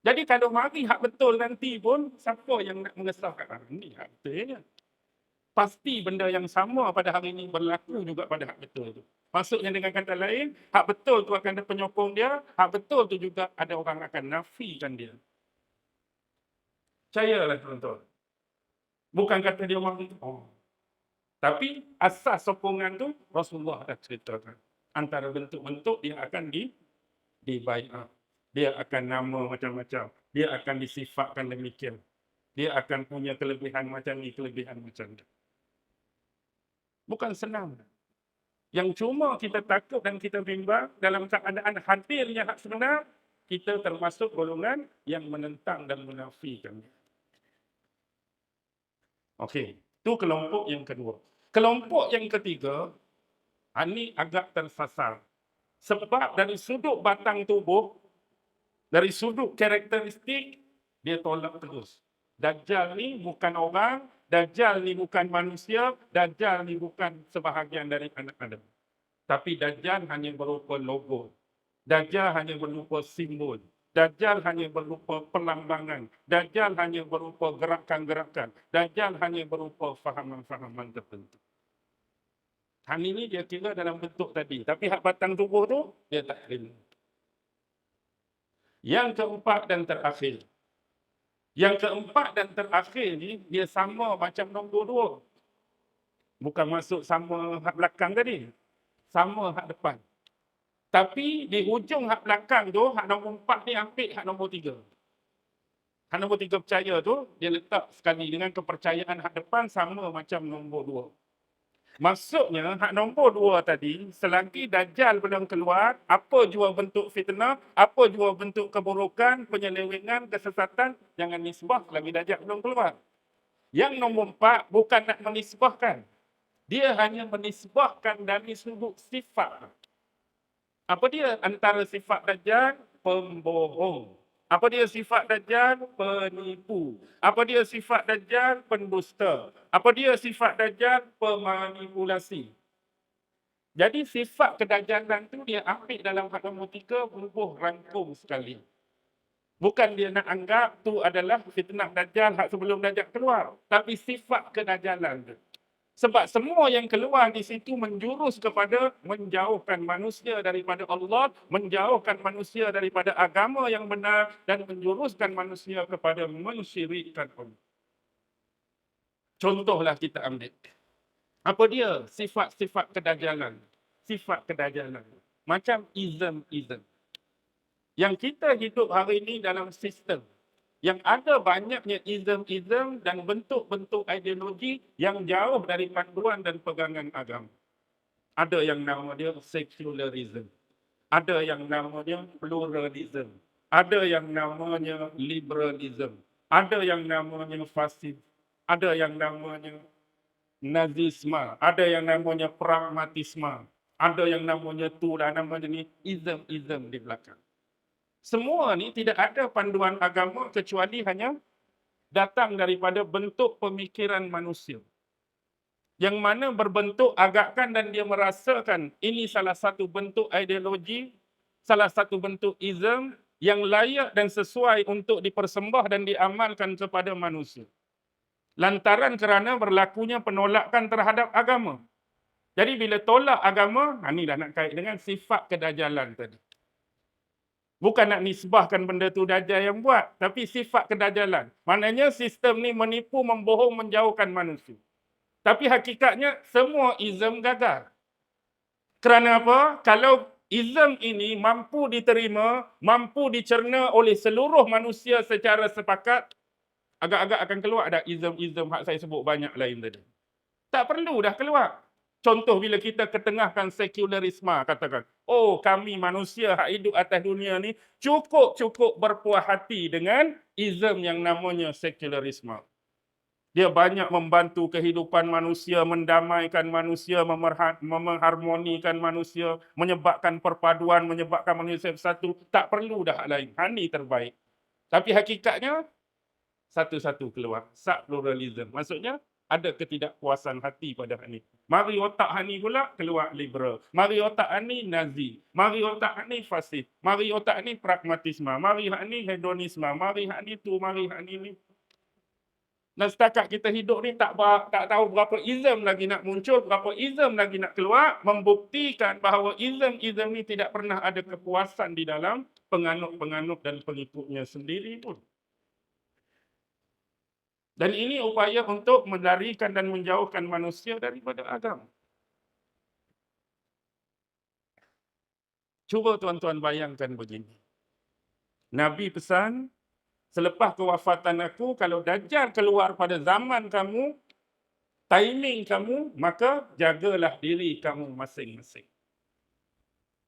Jadi kalau mari hak betul nanti pun, siapa yang nak mengesahkan? Ini hak betulnya. Pasti benda yang sama pada hari ini berlaku juga pada hak betul tu. Maksudnya dengan kata lain, hak betul tu akan ada penyokong dia, hak betul tu juga ada orang akan nafikan dia. Percayalah tuan-tuan. Bukan kata dia orang itu. Tapi asas sokongan tu Rasulullah dah ceritakan. Antara bentuk-bentuk dia akan dibaiat. Dia akan nama macam-macam. Dia akan disifatkan demikian. Dia akan punya kelebihan macam ni, kelebihan macam ni. Bukan senang. Yang cuma kita takut dan kita bimbang dalam keadaan hadirnya hak sebenar, kita termasuk golongan yang menentang dan menafikan. Okey, itu kelompok yang kedua. Kelompok yang ketiga, ini agak tersasar. Sebab dari sudut batang tubuh, dari sudut karakteristik, dia tolak terus. Dajjal ni bukan orang, Dajjal ni bukan manusia, Dajjal ni bukan sebahagian dari anak Adam. Tapi Dajjal hanya berupa logo. Dajjal hanya berupa simbol. Dajjal hanya berupa perlambangan. Dajjal hanya berupa gerakan-gerakan. Dajjal hanya berupa fahaman-fahaman tertentu. Hal ini dia kira dalam bentuk tadi. Tapi hak batang tubuh tu, dia tak terima. Yang keempat dan terakhir. Yang keempat dan terakhir ni, dia sama macam nombor 2. Bukan masuk sama hak belakang tadi. Sama hak depan. Tapi di hujung hak belakang tu, hak nombor 4 ni ambil hak nombor 3. Hak nombor 3 percaya tu, dia letak sekali dengan kepercayaan hak depan sama macam nombor 2. Maksudnya, hak nombor 2 tadi, selagi Dajjal belum keluar, apa jua bentuk fitnah, apa jua bentuk keburukan, penyelewengan, kesesatan, jangan nisbah selagi Dajjal belum keluar. Yang nombor 4 bukan nak menisbahkan. Dia hanya menisbahkan dari sudut sifat. Apa dia antara sifat Dajjal? Pembohong. Apa dia sifat Dajjal? Penipu. Apa dia sifat Dajjal? Pendusta. Apa dia sifat Dajjal? Pemanipulasi. Jadi sifat kedajalan tu dia ambil dalam hak nombor 3, bubuh rangkum sekali. Bukan dia nak anggap tu adalah fitnah Dajjal hak sebelum Dajjal keluar. Tapi sifat kedajalan tu. Sebab semua yang keluar di situ menjurus kepada menjauhkan manusia daripada Allah, menjauhkan manusia daripada agama yang benar dan menjuruskan manusia kepada mensyirikkan Allah. Contohlah kita ambil. Apa dia sifat-sifat kedajalan? Sifat kedajalan. Macam ism. Yang kita hidup hari ini dalam sistem yang ada banyaknya ism dan bentuk-bentuk ideologi yang jauh dari panduan dan pegangan agama. Ada yang nama dia secularism. Ada yang namanya pluralism. Ada yang namanya liberalism. Ada yang namanya fasis. Ada yang namanya nazisme. Ada yang namanya pragmatisme. Ada yang namanya tu dan namanya ni ism di belakang. Semua ni tidak ada panduan agama kecuali hanya datang daripada bentuk pemikiran manusia. Yang mana berbentuk agakkan dan dia merasakan ini salah satu bentuk ideologi, salah satu bentuk ism yang layak dan sesuai untuk dipersembah dan diamalkan kepada manusia. Lantaran kerana berlakunya penolakan terhadap agama. Jadi bila tolak agama, ini dah nak kait dengan sifat kedajalan tadi. Bukan nak nisbahkan benda tu Dajjal yang buat, tapi sifat kedajalan. Maknanya sistem ni menipu, membohong, menjauhkan manusia. Tapi hakikatnya semua ism gagal. Kerana apa? Kalau ism ini mampu diterima, mampu dicerna oleh seluruh manusia secara sepakat, agak-agak akan keluar ada ism-ism hak saya sebut banyak lain tadi. Tak perlu dah keluar. Contoh bila kita ketengahkan sekularisme, katakan, oh kami manusia hak hidup atas dunia ni cukup berpuas hati dengan ism yang namanya sekularisme. Dia banyak membantu kehidupan manusia, mendamaikan manusia, mengharmonikan manusia, menyebabkan perpaduan, menyebabkan manusia bersatu. Tak perlu dah hak lain. Ini terbaik. Tapi hakikatnya, satu-satu keluar. Sak pluralism. Maksudnya ada ketidakpuasan hati pada hak ni. Mari otak hak ni pula keluar liberal. Mari otak hak ni Nazi. Mari otak hak ni fasis. Mari otak ni pragmatisme. Mari hak ni hedonisme. Mari hak ni tu, mari hak ni. Dan setakat kita hidup ni tak tahu berapa ism lagi nak muncul, berapa ism lagi nak keluar, membuktikan bahawa ism ni tidak pernah ada kepuasan di dalam penganut-penganut dan pengikutnya sendiri pun. Dan ini upaya untuk melarikan dan menjauhkan manusia daripada agama. Cuba tuan-tuan bayangkan begini. Nabi pesan, selepas kewafatan aku, kalau Dajjal keluar pada zaman kamu, timing kamu, maka jagalah diri kamu masing-masing.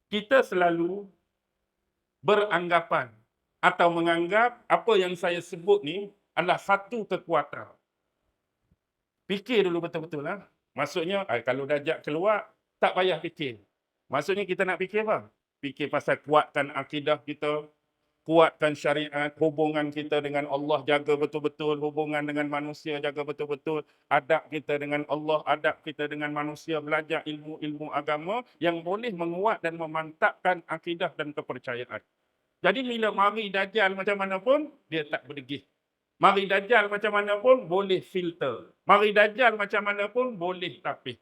Kita selalu beranggapan atau menganggap apa yang saya sebut ni adalah satu kekuatan. Fikir dulu betul-betul lah. Maksudnya, kalau Dajjal keluar, tak payah fikir. Maksudnya kita nak fikir apa? Fikir pasal kuatkan akidah kita, kuatkan syariat, hubungan kita dengan Allah jaga betul-betul, hubungan dengan manusia jaga betul-betul, adab kita dengan Allah, adab kita dengan manusia, belajar ilmu-ilmu agama yang boleh menguat dan memantapkan akidah dan kepercayaan. Jadi bila mari Dajjal macam mana pun, dia tak berdegih. Mari Dajjal macam mana pun, boleh filter. Mari Dajjal macam mana pun, boleh tapih.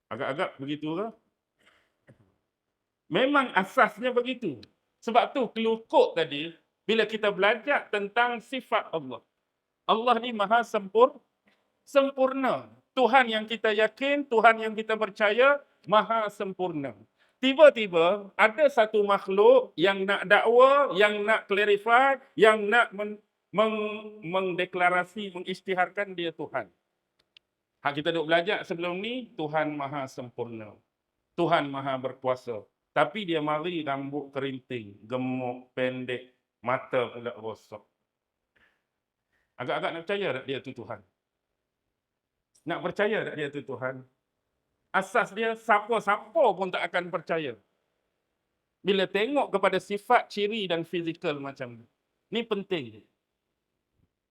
Agak-agak begitu ke? Memang asasnya begitu. Sebab tu kelukut tadi, bila kita belajar tentang sifat Allah. Allah ni maha sempurna. Tuhan yang kita yakin, Tuhan yang kita percaya, maha sempurna. Tiba-tiba ada satu makhluk yang nak dakwa, yang nak clarify, yang nak mendeklarasi, mengisytiharkan dia Tuhan. Hak kita duk belajar sebelum ni, Tuhan maha sempurna. Tuhan maha berkuasa. Tapi dia mari rambut kerinting, gemuk, pendek, mata pula rosak. Agak-agak nak percaya tak dia tu Tuhan? Nak percaya tak dia tu Tuhan? Asas dia, siapa-siapa pun tak akan percaya. Bila tengok kepada sifat, ciri dan fizikal macam ni. Ni penting.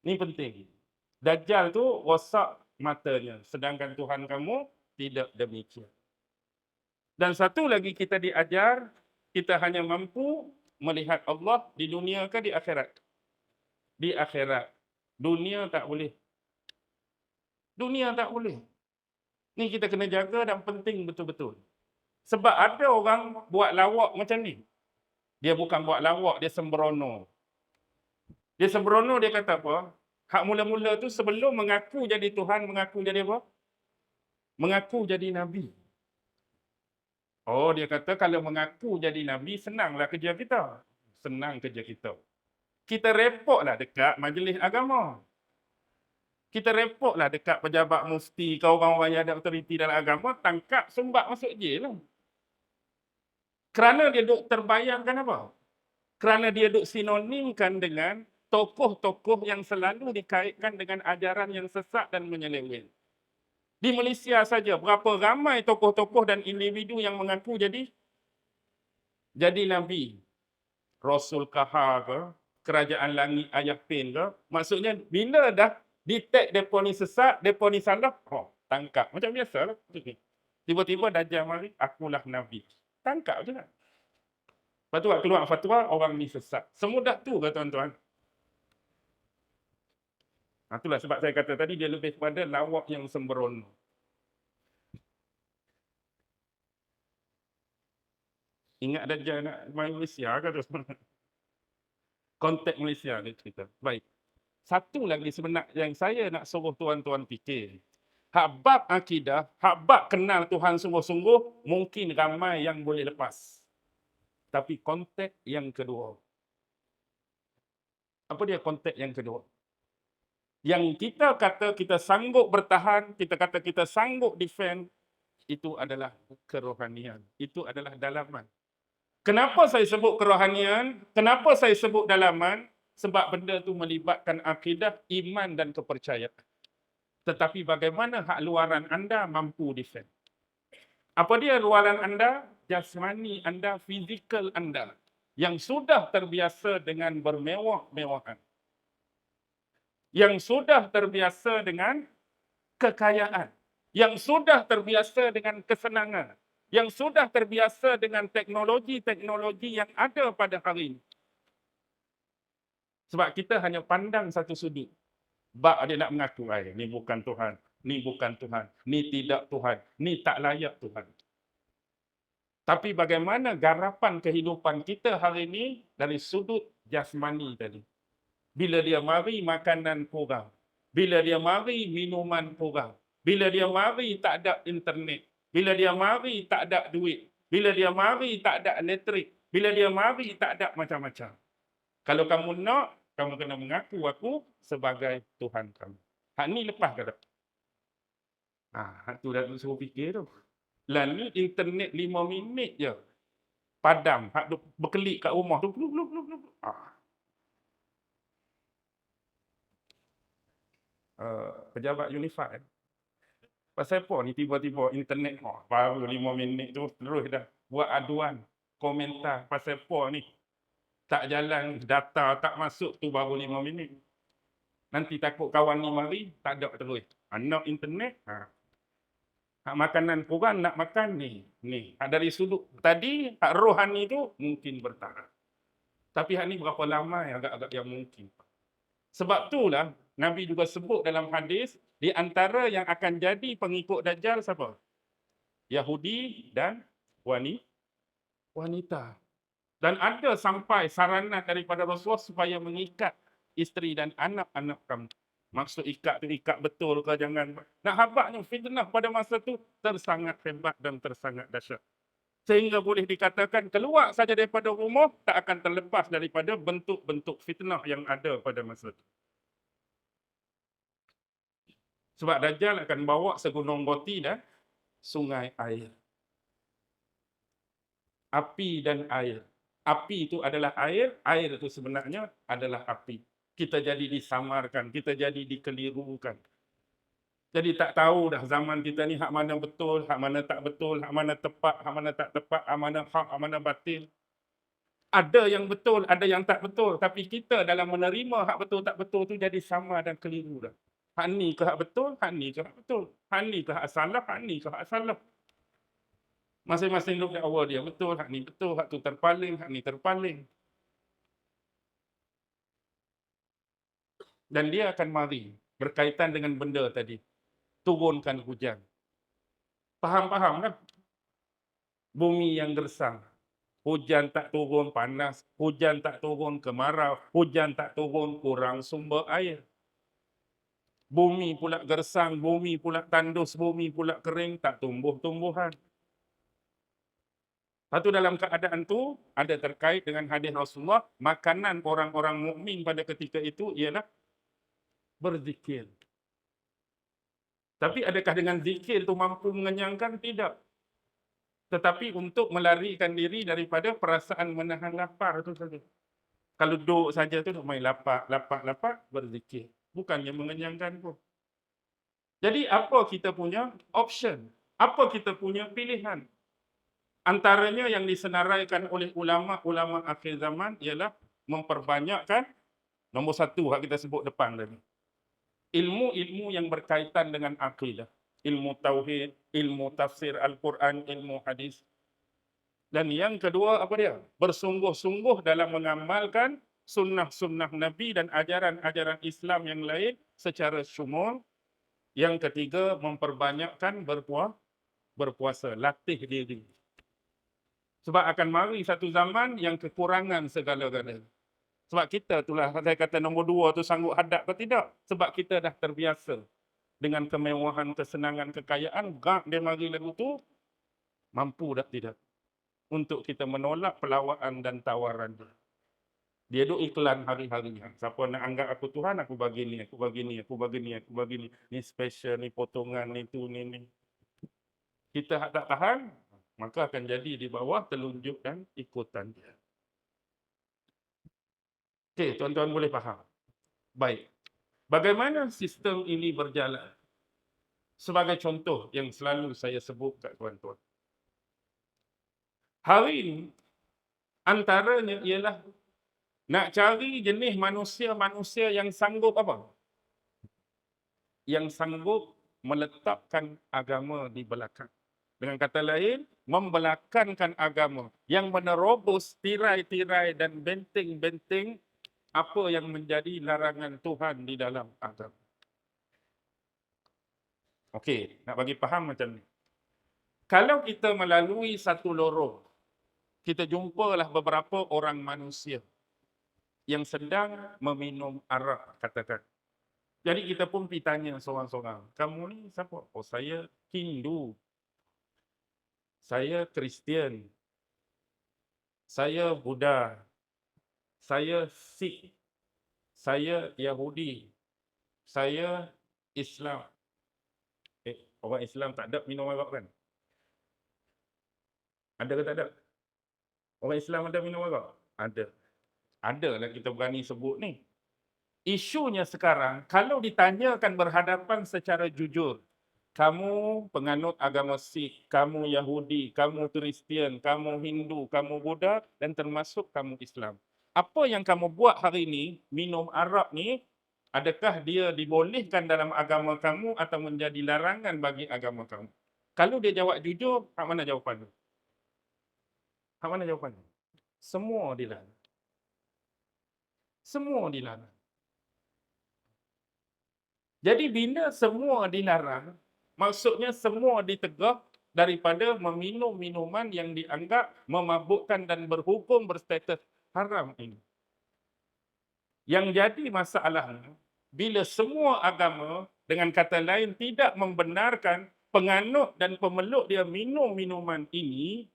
Ni penting. Dajjal tu rosak matanya. Sedangkan Tuhan kamu tidak demikian. Dan satu lagi kita diajar, kita hanya mampu melihat Allah di dunia ke di akhirat? Di akhirat. Dunia tak boleh. Dunia tak boleh. Ni kita kena jaga dan penting betul-betul. Sebab ada orang buat lawak macam ni. Dia bukan buat lawak, dia sembrono. Dia sembrono, dia kata apa? Hak mula-mula tu sebelum mengaku jadi Tuhan, mengaku jadi apa? Mengaku jadi Nabi. Oh, dia kata kalau mengaku jadi Nabi, senanglah kerja kita. Senang kerja kita. Kita repotlah dekat majlis agama. Kita repotlah dekat pejabat mufti, kau orang-orang yang ada otoriti dalam agama, tangkap, sumbat masuk jail lah. Kerana dia duk terbayangkan apa? Kerana dia duk sinonimkan dengan tokoh-tokoh yang selalu dikaitkan dengan ajaran yang sesat dan menyeleweng. Di Malaysia saja, berapa ramai tokoh-tokoh dan individu yang mengaku jadi Nabi. Rasul Kahar ke, Kerajaan Langit Ayah Pin ke. Maksudnya, bila dah detect mereka ni sesat, mereka ni salah, tangkap. Macam biasa lah. Tiba-tiba Dajjal mari, akulah Nabi. Tangkap je lah. Lepas tu keluar fatwa, orang ni sesat. Semudah tu ke tuan-tuan? Itulah sebab saya kata tadi, dia lebih kepada lawak yang sembrono. Ingat Dajjal nak main Malaysia ke tu? Konteks Malaysia ni cerita. Baik. Satu lagi sebenarnya yang saya nak suruh tuan-tuan fikir. Hak bab akidah, hak bab kenal Tuhan sungguh-sungguh, mungkin ramai yang boleh lepas. Tapi konteks yang kedua. Apa dia konteks yang kedua? Yang kita kata kita sanggup bertahan, kita kata kita sanggup defend, itu adalah kerohanian. Itu adalah dalaman. Kenapa saya sebut kerohanian? Kenapa saya sebut dalaman? Sebab benda itu melibatkan akidah, iman dan kepercayaan. Tetapi bagaimana hak luaran anda mampu defend? Apa dia luaran anda? Jasmani anda, fizikal anda. yang sudah terbiasa dengan bermewah-mewahan, yang sudah terbiasa dengan kekayaan, yang sudah terbiasa dengan kesenangan, yang sudah terbiasa dengan teknologi-teknologi yang ada pada hari ini. Sebab kita hanya pandang satu sudut. Bab dia nak mengaku, ni bukan Tuhan, ni bukan Tuhan, ni tidak Tuhan, ni tak layak Tuhan. Tapi bagaimana garapan kehidupan kita hari ini dari sudut jasmani tadi. Bila dia mari makanan kurang, bila dia mari minuman kurang, bila dia mari tak ada internet, bila dia mari tak ada duit, bila dia mari tak ada elektrik, bila dia mari tak ada macam-macam. Kalau kamu nak, kamu kena mengaku aku sebagai Tuhan kamu. Hak ni lepas ke tak? Hak tu dah suruh fikir tu. Lah ni internet 5 minit je. Padam. Hak tu berkelip kat rumah tu. Blub, blub, blub, blub. Pejabat Unified. Pasal apa ni tiba-tiba internet baru 5 minit tu terus dah buat aduan, komentar. Pasal apa ni? Tak jalan, data tak masuk tu baru 5 minit. Nanti takut kawan ni mari, tak ada terus. Nak internet, hak makanan kurang nak makan ni. Hak dari sudut tadi, hak rohani tu mungkin bertahan. Tapi hak ni berapa lama agak-agak yang mungkin. Sebab itulah Nabi juga sebut dalam hadis, di antara yang akan jadi pengikut Dajjal siapa? Yahudi dan wanita. Dan ada sampai saranan daripada Rasulullah supaya mengikat isteri dan anak-anak kamu. Maksud ikat tu ikat betul ke jangan. Nak habaknya fitnah pada masa tu tersangat hebat dan tersangat dahsyat. Sehingga boleh dikatakan keluar saja daripada rumah tak akan terlepas daripada bentuk-bentuk fitnah yang ada pada masa itu. Sebab Dajjal akan bawa segunung roti dan sungai air. Api dan air. Api itu adalah air, air itu sebenarnya adalah api. Kita jadi disamarkan, kita jadi dikelirukan. Jadi tak tahu dah zaman kita ni hak mana betul, hak mana tak betul, hak mana tepat, hak mana tak tepat, hak mana hak, hak mana batil. Ada yang betul, ada yang tak betul. Tapi kita dalam menerima hak betul tak betul tu jadi sama dan keliru dah. Hak ni ke hak betul, hak ni ke hak betul. Hak ni ke hak salah, hak ni ke hak salah. Masing-masing look at awal dia betul, hak ni betul, hak tu terpaling, hak ni terpaling. Dan dia akan mari berkaitan dengan benda tadi. Turunkan hujan. Faham kan? Bumi yang gersang. Hujan tak turun, panas. Hujan tak turun, kemarau. Hujan tak turun, kurang sumber air. Bumi pula gersang, bumi pula tandus, bumi pula kering, tak tumbuh tumbuhan. Satu dalam keadaan tu ada terkait dengan hadis Rasulullah, makanan orang-orang mukmin pada ketika itu ialah berzikir. Tapi adakah dengan zikir itu mampu mengenyangkan? Tidak. Tetapi untuk melarikan diri daripada perasaan menahan lapar itu saja. Kalau duduk saja tu main lapar, berzikir. Bukannya mengenyangkan pun. Jadi apa kita punya option? Apa kita punya pilihan? Antaranya yang disenaraikan oleh ulama-ulama akhir zaman ialah memperbanyakkan nombor satu yang kita sebut depan tadi. Ilmu-ilmu yang berkaitan dengan akidah. Ilmu tauhid, ilmu tafsir Al-Quran, ilmu hadis. Dan yang kedua apa dia? Bersungguh-sungguh dalam mengamalkan sunnah-sunnah Nabi dan ajaran-ajaran Islam yang lain secara syumul. Yang ketiga, memperbanyakkan berpuasa, latih diri. Sebab akan mari satu zaman yang kekurangan segala-galanya. Sebab kita itulah saya kata nombor 2 tu sanggup hadap ke tidak. Sebab kita dah terbiasa dengan kemewahan, kesenangan, kekayaan. Gak dia mari lagu tu, mampu dah tidak untuk kita menolak pelawaan dan tawaran dia. Dia duk iklan hari-harinya. Siapa nak anggap aku Tuhan, aku bagi ni, aku bagi ni, aku bagi ni, aku bagi ni. Ni special, ni potongan, ni tu, ni. Kita tak tahan, maka akan jadi di bawah telunjuk dan ikutan dia. Okey, tuan-tuan boleh faham. Baik. Bagaimana sistem ini berjalan? Sebagai contoh yang selalu saya sebut kat tuan-tuan. Hari ini, Antaranya ialah nak cari jenis manusia-manusia yang sanggup apa? Yang sanggup meletakkan agama di belakang. Dengan kata lain, membelakangkan agama yang menerobos tirai-tirai dan benteng-benteng apa yang menjadi larangan Tuhan di dalam agama. Okey, nak bagi faham macam ni. Kalau kita melalui satu lorong, kita jumpalah beberapa orang manusia yang sedang meminum arak, katakan. Jadi kita pun pergi tanya seorang-seorang, kamu ni siapa? Oh, saya Hindu, saya Kristian, saya Buddha, saya Sikh, saya Yahudi, saya Islam. Orang Islam tak ada minum arak kan? Ada ke tak ada? Orang Islam ada minum arak? Ada. Ada lah kita berani sebut ni. Isunya sekarang, kalau ditanyakan berhadapan secara jujur, kamu penganut agama Sikh, kamu Yahudi, kamu Kristian, kamu Hindu, kamu Buddha, dan termasuk kamu Islam. Apa yang kamu buat hari ini, minum arak ni, adakah dia dibolehkan dalam agama kamu atau menjadi larangan bagi agama kamu? Kalau dia jawab jujur, hak mana jawapan tu? Hak mana jawapan tu? Semua dilarang. Semua dilarang. Jadi bila semua dilarang, maksudnya semua ditegah daripada meminum minuman yang dianggap memabukkan dan berhukum berstatus haram ini. Yang jadi masalahnya, bila semua agama dengan kata lain tidak membenarkan penganut dan pemeluk dia minum minuman ini,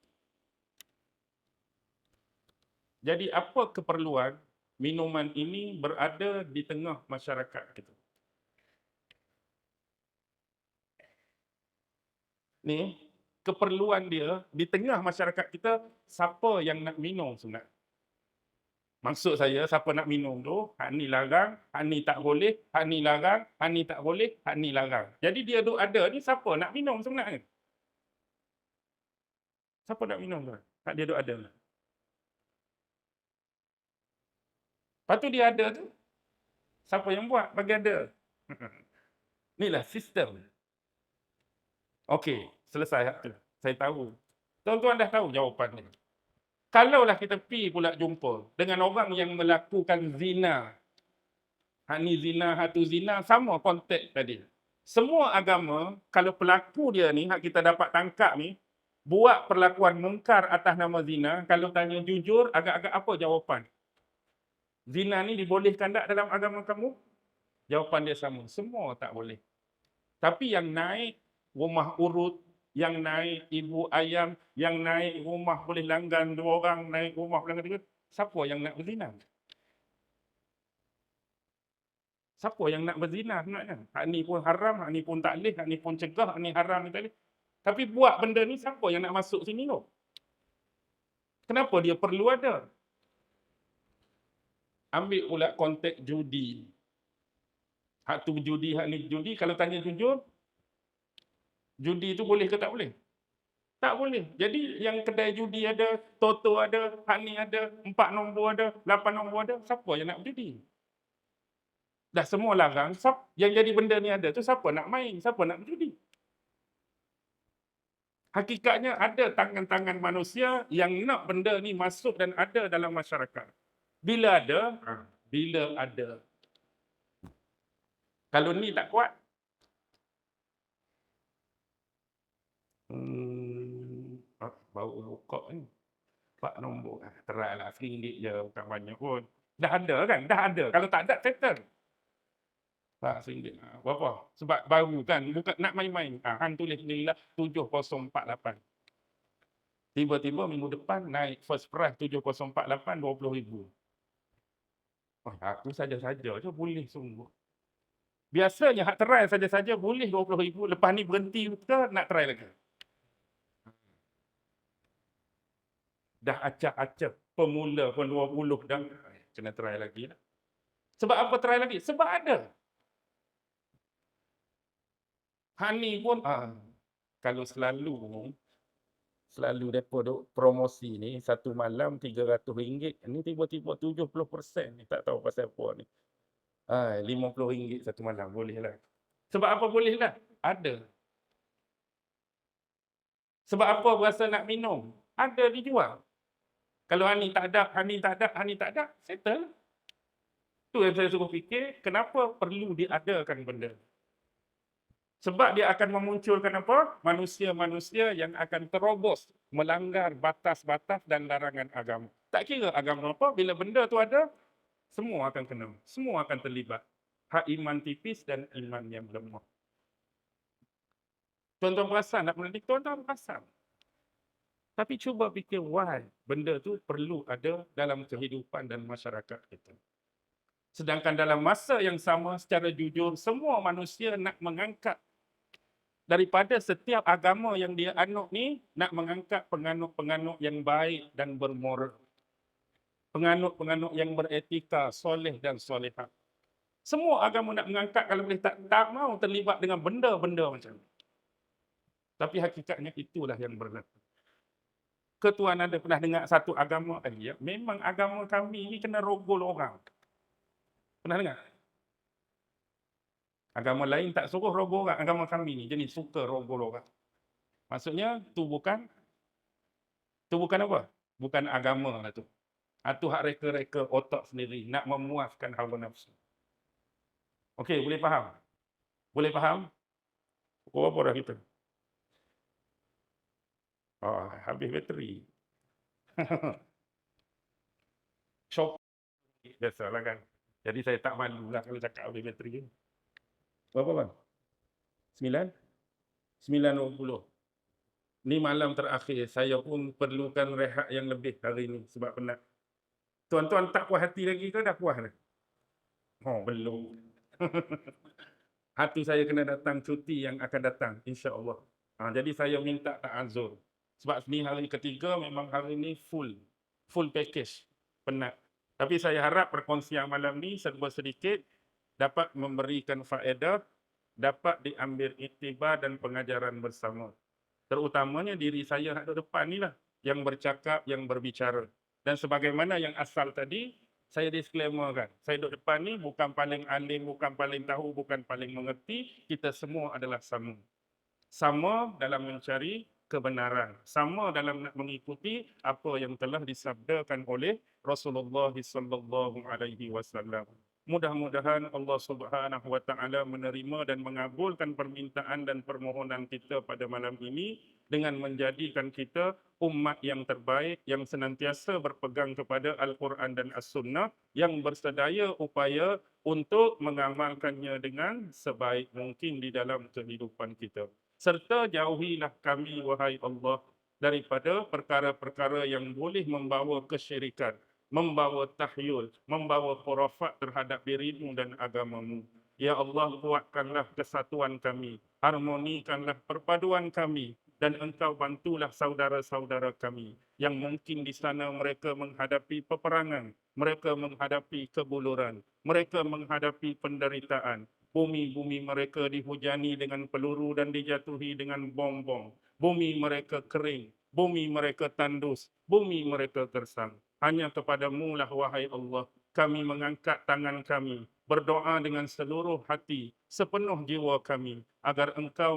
jadi apa keperluan minuman ini berada di tengah masyarakat kita? Ni keperluan dia di tengah masyarakat kita, siapa yang nak minum sebenarnya? Maksud saya, siapa nak minum tu, hak ni larang, hak ni tak boleh, hak ni larang, hak ni tak boleh, hak ni larang. Jadi dia duk ada ni, siapa nak minum sebenarnya? Siapa nak minum tu? Hak dia duk ada. Lepas tu dia ada tu, siapa yang buat bagi ada? Inilah sistem. Okey, selesai hak tu. Saya tahu. Tuan-tuan dah tahu jawapan ni. Kalaulah kita pergi pula jumpa dengan orang yang melakukan zina. Hak ni zina, hak tu zina, sama konteks tadi. Semua agama, kalau pelaku dia ni, hak kita dapat tangkap ni, buat perlakuan mungkar atas nama zina, kalau tanya jujur, agak-agak apa jawapan? Zina ni dibolehkan tak dalam agama kamu? Jawapan dia sama, semua tak boleh. Tapi yang naik rumah urut, yang naik ibu ayam, yang naik rumah boleh langgan 2 orang, naik rumah boleh langgan 3, siapa yang nak berzina? Siapa yang nak berzina sebenarnya? Hak ni pun haram, hak ni pun tak boleh, hak ni pun cegah, hak ni haram, ni tak boleh. Tapi buat benda ni siapa yang nak masuk sini tu? Kenapa dia perlu ada? Ambil pula konteks judi. Hak tu judi, hak ni judi, kalau tanya jujur, judi tu boleh ke tak boleh? Tak boleh. Jadi yang kedai judi ada, toto ada, hak ni ada, 4 nombor ada, 8 nombor ada, siapa yang nak berjudi? Dah semua larang, yang jadi benda ni ada tu siapa nak main, siapa nak berjudi? Hakikatnya ada tangan-tangan manusia yang nak benda ni masuk dan ada dalam masyarakat. Bila ada, bila ada. Kalau ni tak kuat, baru buka ni. 4 nombor. Try lah, RM1 je, bukan banyak pun. Dah ada kan? Dah ada. Kalau tak ada, settle. RM1. Berapa? Sebab baru kan, bukan nak main-main. Han tulis ni lah 7048. Tiba-tiba minggu depan naik first price 7048, RM20,000. Oh, aku saja-saja je boleh sungguh. Biasanya hak try saja-saja boleh RM20,000. Lepas ni berhenti ke nak try lagi? Dah acak-acak. Pemula pun 20 dah. Kena try lagi lah. Sebab apa try lagi? Sebab ada. Hak ni pun, kalau selalu Selalu depa duk promosi ni satu malam RM300, ni tiba-tiba 70% ni tak tahu pasal apa ni. RM50 satu malam bolehlah. Sebab apa bolehlah? Ada. Sebab apa berasa nak minum? Ada dijual. Kalau Hani tak ada, Hani tak ada, Hani tak ada, settle. Tu yang saya suruh fikir, kenapa perlu diadakan benda? Sebab dia akan memunculkan apa? Manusia-manusia yang akan terobos, melanggar batas-batas dan larangan agama. Tak kira agama apa, bila benda tu ada, semua akan kena. Semua akan terlibat. Hak iman tipis dan iman yang lemah. Tuan-tuan perasan, nak mendidik tuan-tuan perasan. Tapi cuba fikir why benda tu perlu ada dalam kehidupan dan masyarakat kita. Sedangkan dalam masa yang sama, secara jujur, semua manusia nak mengangkat daripada setiap agama yang dia anut ni, nak mengangkat penganut-penganut yang baik dan bermoral. Penganut-penganut yang beretika, soleh dan solehat. Semua agama nak mengangkat, kalau boleh tak mau terlibat dengan benda-benda macam ni. Tapi hakikatnya itulah yang berlaku. Ketuan ada pernah dengar satu agama, ya, memang agama kami ni kena rogol orang. Pernah dengar? Agama lain tak suruh rogol orang, agama kami ni jenis suka rogol orang. Maksudnya tu bukan apa? Bukan agama lah tu. Itu hak reka-reka otak sendiri, nak memuaskan hawa nafsu. Okey, boleh faham? Boleh faham? Pukul berapa dah kita? Habis bateri. Shop biasalah kan. Jadi saya tak malu lah kalau cakap habis bateri. Berapa bang? 9? 9.20. Ni malam terakhir, saya pun perlukan rehat yang lebih hari ni sebab penat. Tuan-tuan tak puas hati lagi ke dah puas dah? Belum. Hati saya kena datang cuti yang akan datang, insya-Allah. Jadi saya minta ta'azur. Sebab ni hari ketiga memang hari ni full package, penat. Tapi saya harap perkongsian malam ni serba sedikit dapat memberikan faedah, dapat diambil iktibar dan pengajaran bersama. Terutamanya diri saya ada depan ni lah, yang bercakap, yang berbicara. Dan sebagaimana yang asal tadi, saya disclaimer kan, saya duduk depan ni bukan paling alim, bukan paling tahu, bukan paling mengerti, kita semua adalah sama. Sama dalam mencari kebenaran, sama dalam nak mengikuti apa yang telah disabdakan oleh Rasulullah SAW. Mudah-mudahan Allah Subhanahu wa taala menerima dan mengabulkan permintaan dan permohonan kita pada malam ini dengan menjadikan kita umat yang terbaik yang senantiasa berpegang kepada Al-Quran dan As-Sunnah, yang bersedaya upaya untuk mengamalkannya dengan sebaik mungkin di dalam kehidupan kita. Serta jauhilah kami, wahai Allah, daripada perkara-perkara yang boleh membawa kesyirikan, membawa tahyul, membawa khurafat terhadap dirimu dan agamamu. Ya Allah, kuatkanlah kesatuan kami, harmonikanlah perpaduan kami, dan Engkau bantulah saudara-saudara kami yang mungkin di sana mereka menghadapi peperangan, mereka menghadapi kebuluran, mereka menghadapi penderitaan. Bumi-bumi mereka dihujani dengan peluru dan dijatuhi dengan bom-bom. Bumi mereka kering, bumi mereka tandus, bumi mereka gersang. Hanya kepadamu lah, wahai Allah, kami mengangkat tangan kami, berdoa dengan seluruh hati, sepenuh jiwa kami, agar Engkau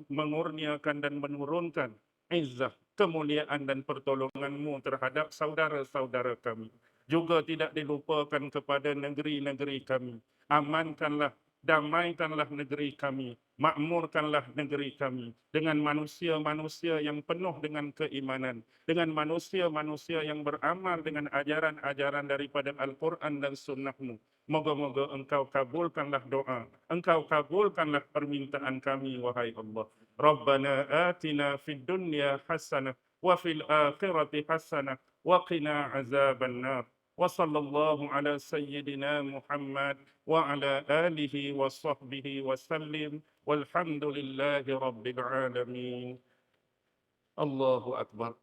mengurniakan dan menurunkan izzah, kemuliaan dan pertolongan-Mu terhadap saudara-saudara kami. Juga tidak dilupakan kepada negeri-negeri kami. Amankanlah, damaikanlah negeri kami, makmurkanlah negeri kami dengan manusia-manusia yang penuh dengan keimanan, dengan manusia-manusia yang beramal dengan ajaran-ajaran daripada Al-Quran dan Sunnah-Mu. Moga-moga Engkau kabulkanlah doa, Engkau kabulkanlah permintaan kami, wahai Allah. Rabbana atina fid dunya hasanah wa fil akhirati hasanah wa qina azaban nar. Wa sallallahu ala sayyidina Muhammad wa ala alihi wa sahbihi wa sallim. Walhamdulillahi rabbil alamin. Allahu akbar.